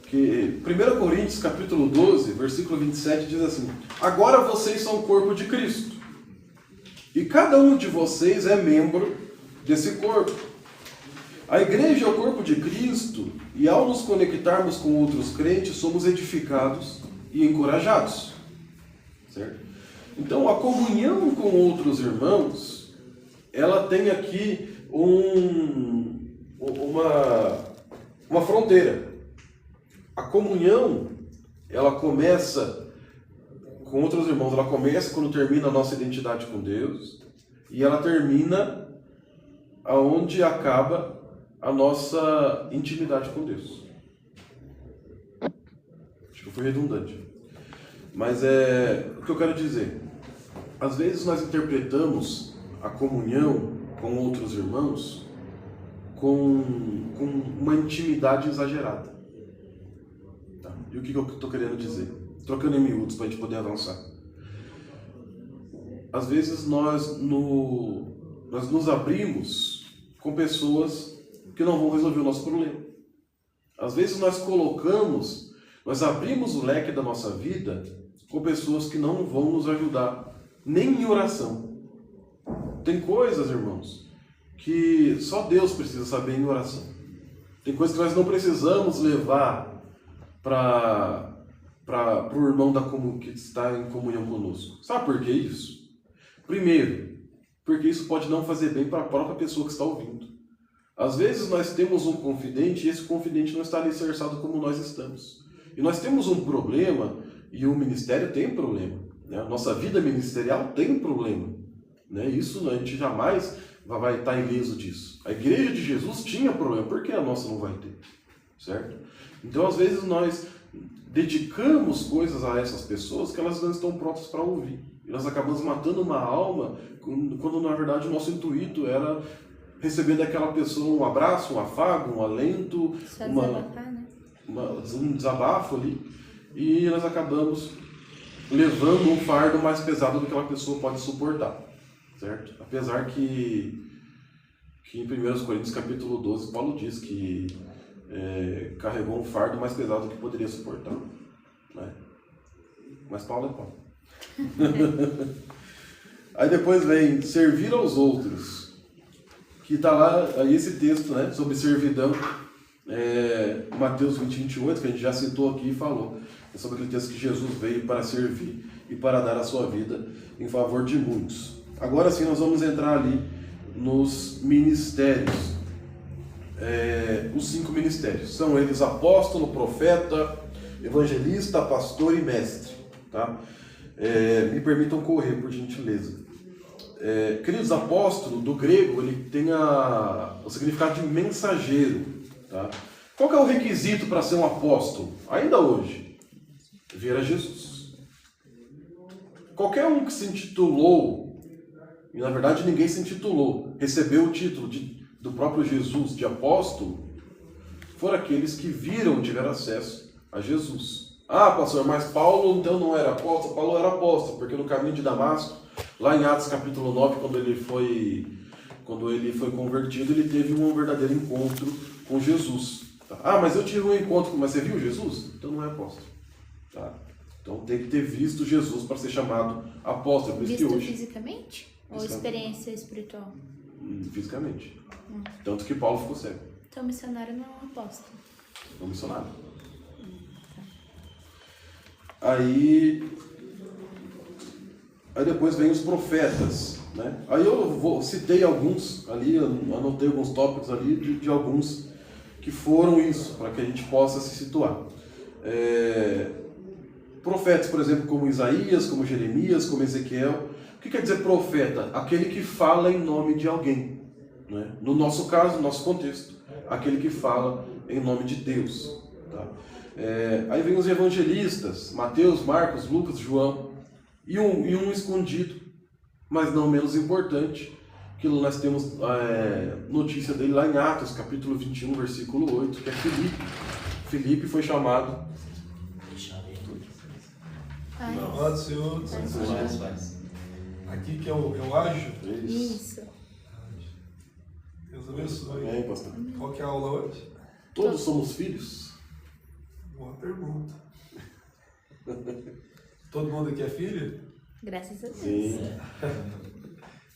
Que 1 Coríntios, capítulo 12, versículo 27, diz assim: agora vocês são o corpo de Cristo, e cada um de vocês é membro desse corpo. A igreja é o corpo de Cristo, e ao nos conectarmos com outros crentes, somos edificados e encorajados. Certo? Então, a comunhão com outros irmãos, ela tem aqui uma fronteira. A comunhão, ela começa com outros irmãos, ela começa quando termina a nossa identidade com Deus, e ela termina aonde acaba a nossa intimidade com Deus. Acho que foi redundante. Mas é o que eu quero dizer. Às vezes nós interpretamos a comunhão com outros irmãos com uma intimidade exagerada. Tá? E o que eu estou querendo dizer? Trocando em miúdos para a gente poder avançar. Às vezes nós nos abrimos com pessoas que não vão resolver o nosso problema. Às vezes nós abrimos o leque da nossa vida com pessoas que não vão nos ajudar, nem em oração. Tem coisas, irmãos, que só Deus precisa saber em oração. Tem coisas que nós não precisamos levar para o irmão que está em comunhão conosco. Sabe por que isso? Primeiro, porque isso pode não fazer bem para a própria pessoa que está ouvindo. Às vezes nós temos um confidente e esse confidente não está alicerçado como nós estamos. E nós temos um problema, e o ministério tem problema. Né? A nossa vida ministerial tem problema. Né? Isso a gente jamais vai estar ileso disso. A igreja de Jesus tinha problema, por que a nossa não vai ter? Certo? Então, às vezes, nós dedicamos coisas a essas pessoas que elas não estão prontas para ouvir. E nós acabamos matando uma alma, quando na verdade o nosso intuito era receber daquela pessoa um abraço, um afago, um alento, um desabafo ali. E nós acabamos levando um fardo mais pesado do que aquela pessoa pode suportar. Certo? Apesar que em 1 Coríntios capítulo 12, Paulo diz que carregou um fardo mais pesado do que poderia suportar. Né? Mas Paulo é Paulo. Aí depois vem servir aos outros, que está lá, aí esse texto, né, sobre servidão, Mateus 20, 28, que a gente já citou aqui e falou. É sobre aquele texto que Jesus veio para servir e para dar a sua vida em favor de muitos. Agora sim, nós vamos entrar ali nos ministérios. Os 5 ministérios. São eles apóstolo, profeta, evangelista, pastor e mestre. Tá? Me permitam correr, por gentileza. Queridos, apóstolo, do grego, ele tem o significado de mensageiro. Tá? Qual que é o requisito para ser um apóstolo? Ainda hoje, ver a Jesus. Qualquer um que se intitulou, e na verdade ninguém se intitulou, recebeu o título do próprio Jesus de apóstolo, foram aqueles que viram, tiveram acesso a Jesus. Ah, pastor, mas Paulo então não era apóstolo? Paulo era apóstolo, porque no caminho de Damasco, lá em Atos capítulo 9, quando ele foi convertido, ele teve um verdadeiro encontro com Jesus. Tá? Ah, mas eu tive um encontro, mas você viu Jesus? Então não é apóstolo. Tá? Então tem que ter visto Jesus para ser chamado apóstolo. Por isso visto que hoje, fisicamente? Ou experiência espiritual? Fisicamente. Tanto que Paulo ficou cego. Então missionário não é um apóstolo. É um missionário. Aí depois vem os profetas. Né? Aí eu citei alguns ali, anotei alguns tópicos ali de alguns que foram isso, para que a gente possa se situar. Profetas, por exemplo, como Isaías, como Jeremias, como Ezequiel, O que quer dizer profeta? Aquele que fala em nome de alguém. Né? No nosso caso, no nosso contexto, aquele que fala em nome de Deus. Tá? Aí vem os evangelistas, Mateus, Marcos, Lucas, João, e um escondido, mas não menos importante, que nós temos notícia dele lá em Atos, capítulo 21, versículo 8, que é Filipe. Filipe foi chamado... Louvado Senhor. Aqui que eu ajo. Isso. Deus abençoe. Amém, pastor. Qual que é a aula hoje? Todos somos filhos? Boa pergunta. Todo mundo aqui é filho? Graças a Deus. Sim.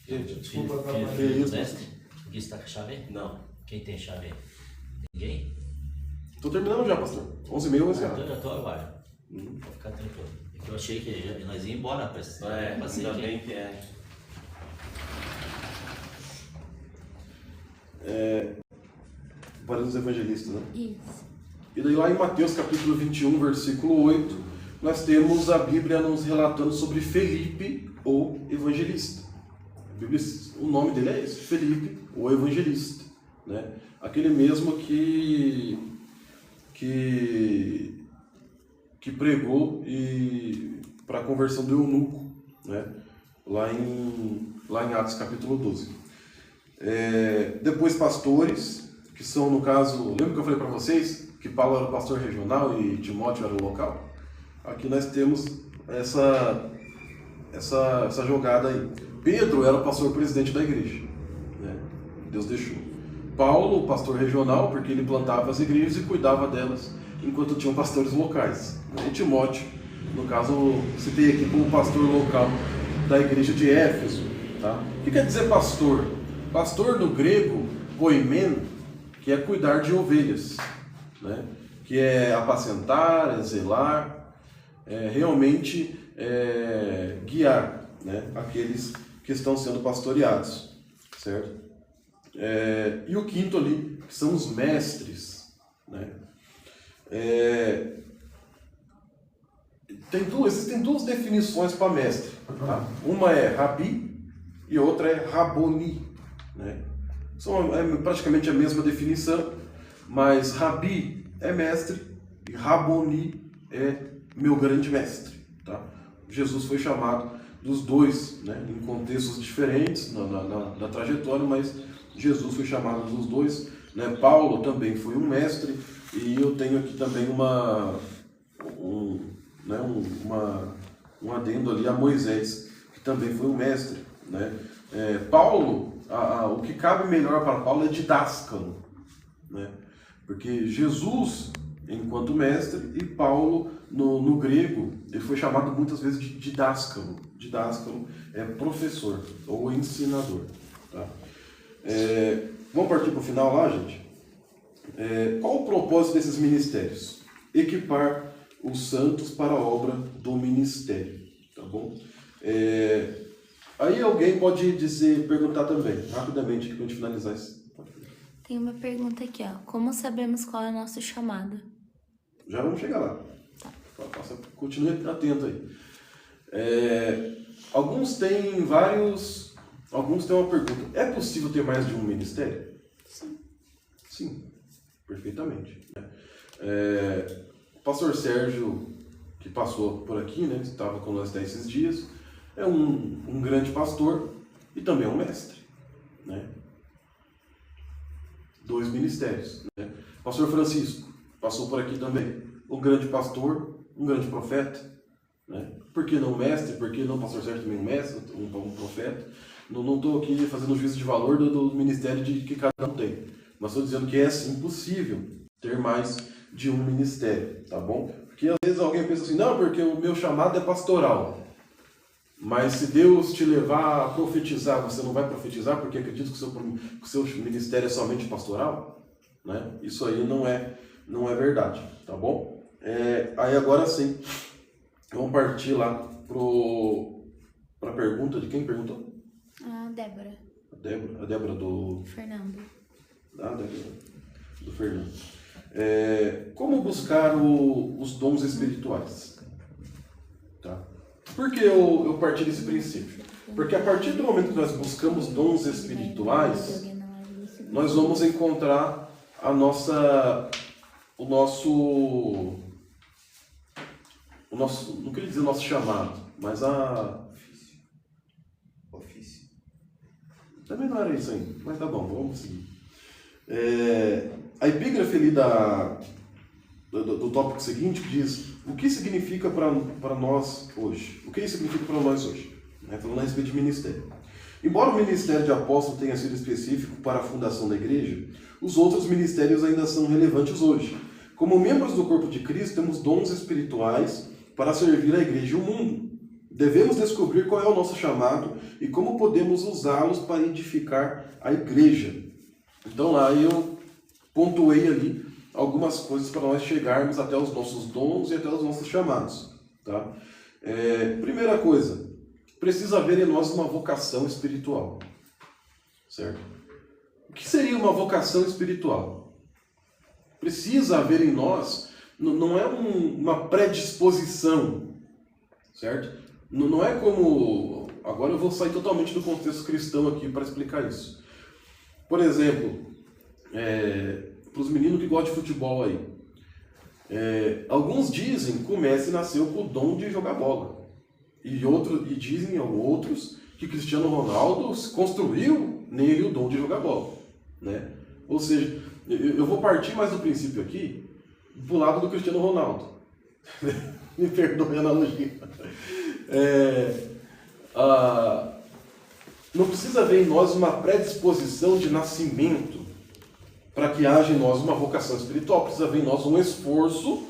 Gente, desculpa Que atrapalhar. isso? Mestre, aqui está com a chave? Não. Quem tem chave? Ninguém? Tô terminando já, pastor. 11h30 vai ser. Eu já estou agora. Vou ficar tranquilo. Eu achei que nós íamos embora para esse passeio Ainda aqui. bem que é. Para os evangelistas, né? Isso. E daí lá em Mateus capítulo 21, versículo 8, nós temos a Bíblia nos relatando sobre Felipe, ou evangelista. A Bíblia, o nome dele é esse, Felipe, ou evangelista. Né? Aquele mesmo que pregou para a conversão do eunuco, né? lá em Atos capítulo 12. Depois pastores, que são no caso, lembra que eu falei para vocês que Paulo era o pastor regional e Timóteo era o local? Aqui nós temos essa jogada aí. Pedro era o pastor presidente da igreja, né? Deus deixou. Paulo, o pastor regional, porque ele plantava as igrejas e cuidava delas, enquanto tinham pastores locais. E Timóteo, no caso, citei aqui como pastor local da igreja de Éfeso. Tá? O que quer dizer pastor? Pastor no grego, poimen, que é cuidar de ovelhas, né? Que é apacentar, é zelar, realmente guiar, né? Aqueles que estão sendo pastoreados, certo? E o quinto ali, que são os mestres, né? Existem duas definições para mestre, tá? Uma é rabi e outra é raboni, né? São praticamente a mesma definição, mas rabi é mestre e raboni é meu grande mestre, tá? Jesus foi chamado dos dois, né? Em contextos diferentes na trajetória, mas Jesus foi chamado dos dois, né? Paulo também foi um mestre, e eu tenho aqui também um adendo ali a Moisés, que também foi um mestre, né? Paulo, o que cabe melhor para Paulo é didáscalo, né? Porque Jesus, enquanto mestre, e Paulo, no grego, ele foi chamado muitas vezes de didáscalo. Didáscalo é professor ou ensinador, tá? Vamos partir para o final lá, gente? Qual o propósito desses ministérios? Equipar os santos para a obra do ministério, tá bom? Aí alguém pode perguntar também, rapidamente, para a gente finalizar isso. Tem uma pergunta aqui, ó. Como sabemos qual é o nosso chamado? Já vamos chegar lá. Tá. Continue atento aí. Alguns têm uma pergunta. É possível ter mais de um ministério? Sim. Sim, perfeitamente. O pastor Sérgio, que passou por aqui, né, estava com nós esses dias, é um grande pastor e também é um mestre, né? 2 ministérios, né? Pastor Francisco passou por aqui também, um grande pastor, um grande profeta, né? Por que não mestre? Por que não pastor Sérgio também um mestre, um profeta? Não estou aqui fazendo juízo de valor do ministério que cada um tem, mas estou dizendo que é sim possível ter mais de um ministério, tá bom? Porque às vezes alguém pensa assim, não, porque o meu chamado é pastoral. Mas se Deus te levar a profetizar, você não vai profetizar porque acredita que o seu ministério é somente pastoral? Né? Isso aí não é verdade, tá bom? Aí agora sim, vamos partir lá para a pergunta de quem perguntou? A Débora. A Débora do... Fernando. Débora do Fernando. Como buscar os dons espirituais? Tá? Por que eu parti desse princípio? Porque a partir do momento que nós buscamos dons espirituais, nós vamos encontrar o nosso, não queria dizer o nosso chamado, mas Ofício. também não era isso aí, mas tá bom, vamos seguir. A epígrafe ali do tópico seguinte diz: o que significa para nós hoje? O que isso significa para nós hoje? Falando a respeito de ministério. Embora o ministério de apóstolo tenha sido específico para a fundação da igreja, os outros ministérios ainda são relevantes hoje. Como membros do corpo de Cristo, temos dons espirituais para servir a igreja e o mundo. Devemos descobrir qual é o nosso chamado e como podemos usá-los para edificar a igreja. Então lá eu pontuei ali algumas coisas para nós chegarmos até os nossos dons e até os nossos chamados. Tá? Primeira coisa, precisa haver em nós uma vocação espiritual. Certo? O que seria uma vocação espiritual? Precisa haver em nós, não é uma predisposição, certo? Não é como... Agora eu vou sair totalmente do contexto cristão aqui para explicar isso. Por exemplo, para os meninos que gostam de futebol aí, alguns dizem que o Messi nasceu com o dom de jogar bola. E dizem outros que Cristiano Ronaldo construiu nele o dom de jogar bola. Né? Ou seja, eu vou partir mais do princípio aqui, do lado do Cristiano Ronaldo. Me perdoe a analogia. Não precisa haver em nós uma predisposição de nascimento para que haja em nós uma vocação espiritual. Precisa haver em nós um esforço,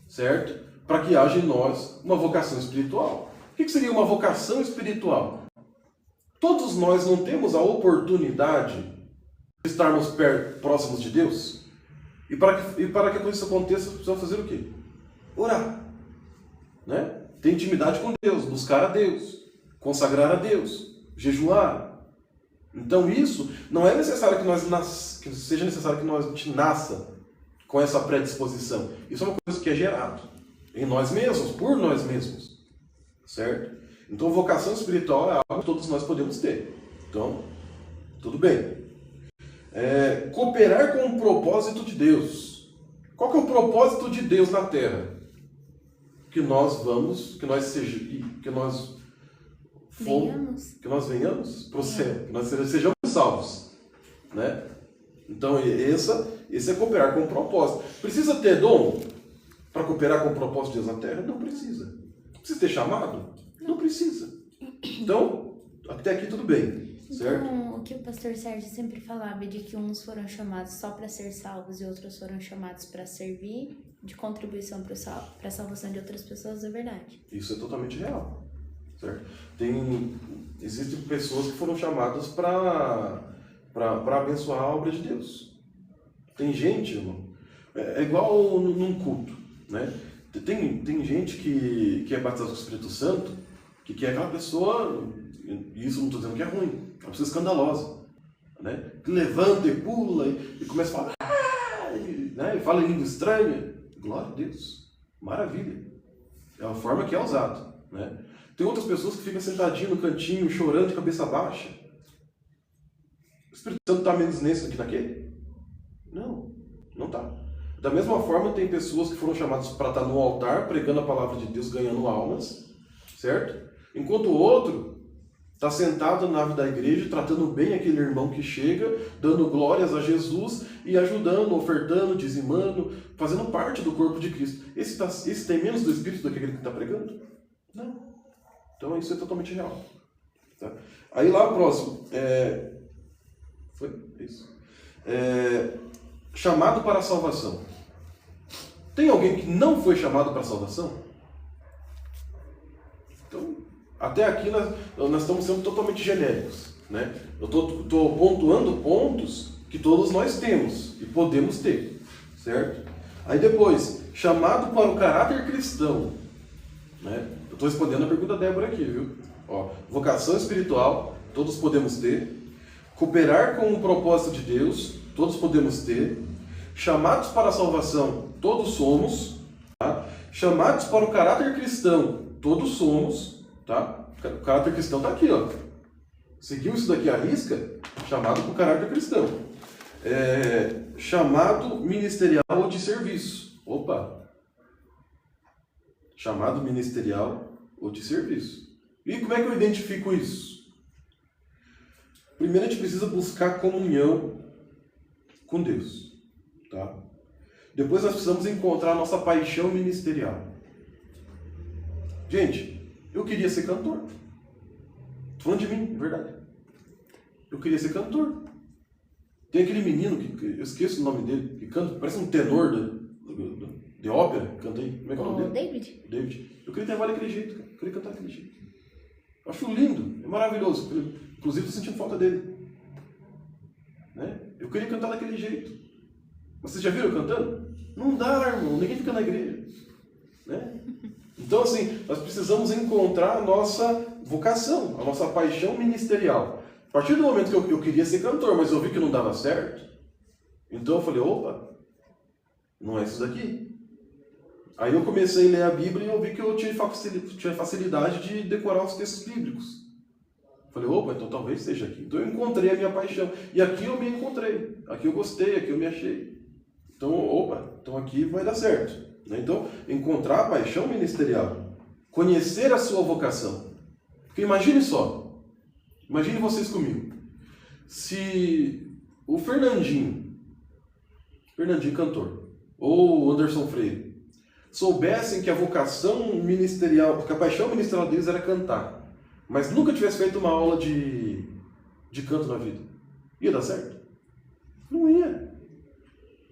certo? Para que haja em nós uma vocação espiritual. O que seria uma vocação espiritual? Todos nós não temos a oportunidade de estarmos próximos de Deus? E para que isso aconteça, precisamos fazer o quê? Orar. Né? Ter intimidade com Deus, buscar a Deus, consagrar a Deus, jejuar. Então isso não é necessário que seja necessário que nós nasça com essa predisposição. Isso é uma coisa que é gerado em nós mesmos, por nós mesmos. Certo? Então vocação espiritual é algo que todos nós podemos ter. Então, tudo bem. Cooperar com o propósito de Deus. Qual que é o propósito de Deus na Terra? Que nós venhamos para o céu, que nós sejamos salvos, né? Então esse é cooperar com o propósito. Precisa ter dom para cooperar com o propósito de Deus na Terra? Não precisa. Precisa ter chamado? Não precisa. Então, até aqui tudo bem, certo? Então, o que o pastor Sérgio sempre falava de que uns foram chamados só para ser salvos e outros foram chamados para servir de contribuição para a salvação de outras pessoas, é verdade. Isso é totalmente real, certo? Existem pessoas que foram chamadas para abençoar a obra de Deus. Tem gente, irmão, é igual num culto, né? Tem gente que é batizada com o Espírito Santo, que é aquela pessoa, e isso não estou dizendo que é ruim, é uma pessoa escandalosa, né? Que levanta e pula e começa a falar, né? E fala em língua estranha. Glória a Deus, maravilha. É a forma que é usado, né? Tem outras pessoas que ficam sentadinhas no cantinho, chorando de cabeça baixa. O Espírito Santo está menos nesse do que naquele? Não, não está. Da mesma forma, tem pessoas que foram chamadas para estar no altar, pregando a palavra de Deus, ganhando almas, certo? Enquanto o outro está sentado na nave da igreja, tratando bem aquele irmão que chega, dando glórias a Jesus e ajudando, ofertando, dizimando, fazendo parte do corpo de Cristo. Esse tem menos do Espírito do que aquele que está pregando? Não. Então isso é totalmente real. Tá? Aí lá próximo. Foi isso. Chamado para a salvação. Tem alguém que não foi chamado para a salvação? Então, até aqui nós estamos sendo totalmente genéricos, né? Eu estou pontuando pontos que todos nós temos e podemos ter, certo? Aí depois, chamado para o caráter cristão, né? Eu estou respondendo a pergunta da Débora aqui, viu? Vocação espiritual, todos podemos ter. Cooperar com o propósito de Deus, todos podemos ter. Chamados para a salvação, todos somos. Tá? Chamados para o caráter cristão, todos somos, tá? O caráter cristão está aqui, ó. Seguiu isso daqui à risca, chamado para o caráter cristão. Chamado ministerial ou de serviço. Opa! Chamado ministerial ou de serviço. E como é que eu identifico isso? Primeiro a gente precisa buscar comunhão com Deus, tá? Depois nós precisamos encontrar a nossa paixão ministerial. Gente, eu queria ser cantor. Tô falando de mim, é verdade. Eu queria ser cantor. Tem aquele menino, que eu esqueço o nome dele, que canta, parece um tenor de ópera, canta aí. Como é que é o nome dele? David. David. Eu queria ter a voz daquele jeito, cara. Eu queria cantar daquele jeito. Eu acho lindo, é maravilhoso. Inclusive, estou sentindo falta dele. Né? Eu queria cantar daquele jeito. Mas vocês já viram eu cantando? Não dá, irmão. Ninguém fica na igreja. Né? Então, assim, nós precisamos encontrar a nossa vocação, a nossa paixão ministerial. A partir do momento que eu queria ser cantor, mas eu vi que não dava certo, então eu falei, opa, não é isso daqui. Aí eu comecei a ler a Bíblia e eu vi que eu tinha facilidade de decorar os textos bíblicos. Falei, opa, então talvez seja aqui. Então eu encontrei a minha paixão. E aqui eu me encontrei. Aqui eu gostei, aqui eu me achei. Então, opa, então aqui vai dar certo. Então, encontrar a paixão ministerial. Conhecer a sua vocação. Porque imagine só. Imagine vocês comigo. Se o Fernandinho cantor, ou o Anderson Freire, soubessem que a vocação ministerial, porque a paixão ministerial deles era cantar, mas nunca tivesse feito uma aula de canto na vida, ia dar certo? Não ia.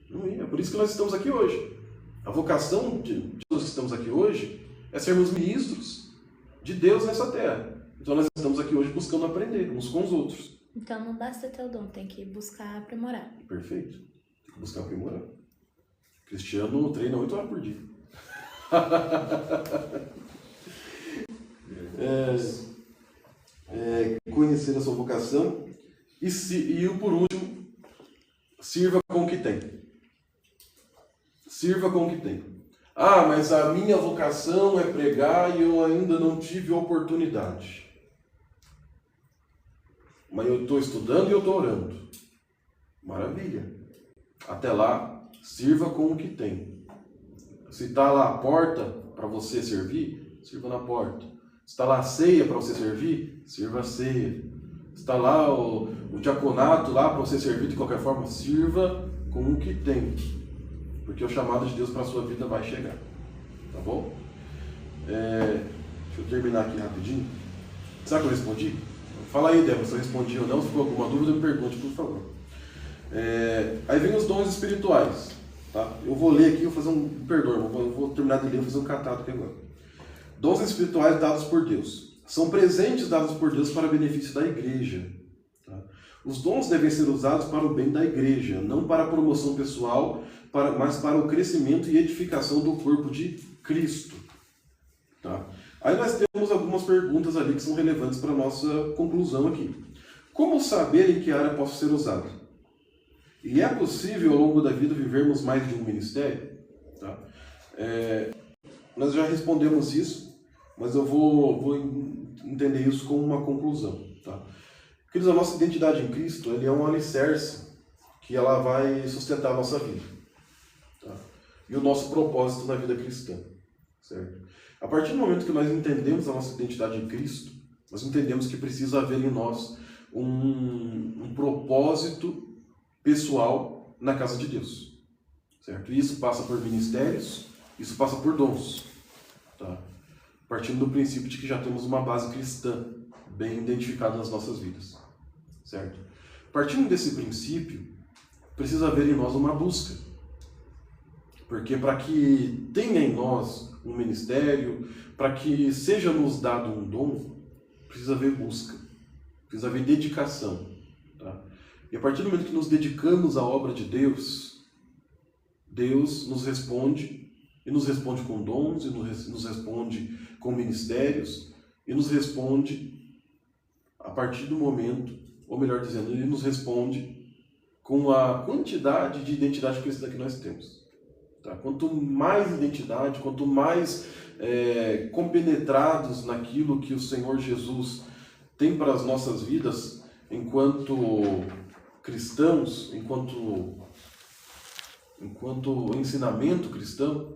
Não ia. Por isso que nós estamos aqui hoje. A vocação de nós que estamos aqui hoje é sermos ministros de Deus nessa terra. Então nós estamos aqui hoje buscando aprender uns com os outros. Então não basta ter o dom, tem que buscar aprimorar. Perfeito. Tem que buscar aprimorar. O Cristiano treina 8 horas por dia. Conhecer a sua vocação e por último, sirva com o que tem. Sirva com o que tem. Ah, mas a minha vocação é pregar e eu ainda não tive oportunidade. Mas eu estou estudando e eu estou orando. Maravilha. Até lá, sirva com o que tem. Se está lá a porta para você servir, sirva na porta. Se está lá a ceia para você servir, sirva a ceia. Se está lá o diaconato lá para você servir de qualquer forma, sirva com o que tem. Porque o chamado de Deus para a sua vida vai chegar. Tá bom? Deixa eu terminar aqui rapidinho. Sabe o que eu respondi? Fala aí, Débora, se eu respondi ou não. Se ficou alguma dúvida, me pergunte, por favor. Aí vem os dons espirituais. Tá? Eu vou ler aqui, vou terminar de ler, vou fazer um catado aqui agora. Dons espirituais dados por Deus. São presentes dados por Deus para benefício da igreja. Tá? Os dons devem ser usados para o bem da igreja, não para a promoção pessoal, mas para o crescimento e edificação do corpo de Cristo. Tá? Aí nós temos algumas perguntas ali que são relevantes para a nossa conclusão aqui. Como saber em que área posso ser usado? E é possível ao longo da vida vivermos mais de um ministério? Tá? Nós já respondemos isso, mas eu vou entender isso como uma conclusão. Tá? Queridos, a nossa identidade em Cristo ele é um alicerce que ela vai sustentar a nossa vida. Tá? E o nosso propósito na vida cristã. Certo? A partir do momento que nós entendemos a nossa identidade em Cristo, nós entendemos que precisa haver em nós um propósito pessoal na casa de Deus. Certo? E isso passa por ministérios, isso passa por dons. Tá? Partindo do princípio de que já temos uma base cristã bem identificada nas nossas vidas. Certo? Partindo desse princípio, precisa haver em nós uma busca. Porque para que tenha em nós um ministério, para que seja nos dado um dom, precisa haver busca, precisa haver dedicação. Tá? E a partir do momento que nos dedicamos à obra de Deus, Deus nos responde, e nos responde com dons, e nos responde com ministérios, e nos responde a partir do momento, ou melhor dizendo, Ele nos responde com a quantidade de identidade cristã que nós temos. Tá? Quanto mais identidade, quanto mais compenetrados naquilo que o Senhor Jesus tem para as nossas vidas, enquanto cristãos, enquanto ensinamento cristão,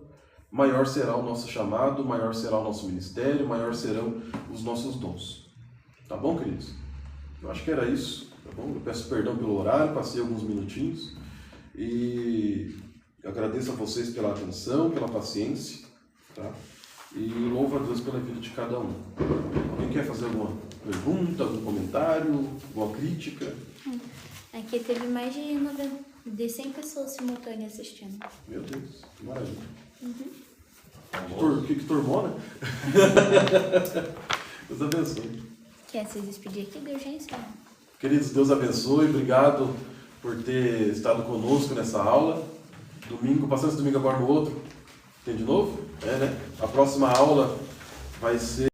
maior será o nosso chamado, maior será o nosso ministério, maior serão os nossos dons. Tá bom, queridos? Eu acho que era isso, tá bom? Eu peço perdão pelo horário, passei alguns minutinhos e agradeço a vocês pela atenção, pela paciência, tá? E louvo a Deus pela vida de cada um. Alguém quer fazer alguma pergunta, algum comentário, alguma crítica? Aqui teve mais de 100 pessoas simultâneas assistindo. Meu Deus, que maravilha. Famoso. Que turmou, né? Deus abençoe. Quer se despedir aqui de urgência? Queridos, Deus abençoe. Obrigado por ter estado conosco nessa aula. Domingo, passando esse domingo agora no outro. Tem de novo? Né? A próxima aula vai ser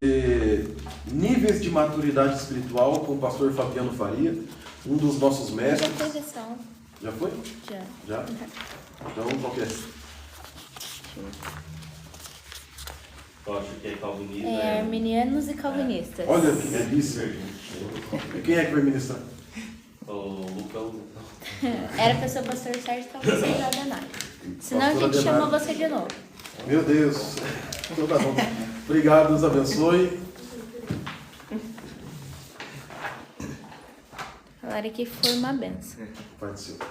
níveis de maturidade espiritual com o pastor Fabiano Faria, um dos nossos Já mestres. fez essa aula. Já foi? Já. Já? Então, qual que é? Eu acho que é calvinista. É arminianos e calvinistas. Olha que delícia. Quem é que vai ministrar? O Lucão. Era pra ser o pastor Sérgio, talvez seja a Denai. Senão a Pastora gente chama Denai. você de novo. Meu Deus. Então tá bom. Obrigado, Deus abençoe. Falaram que foi uma benção. Participa.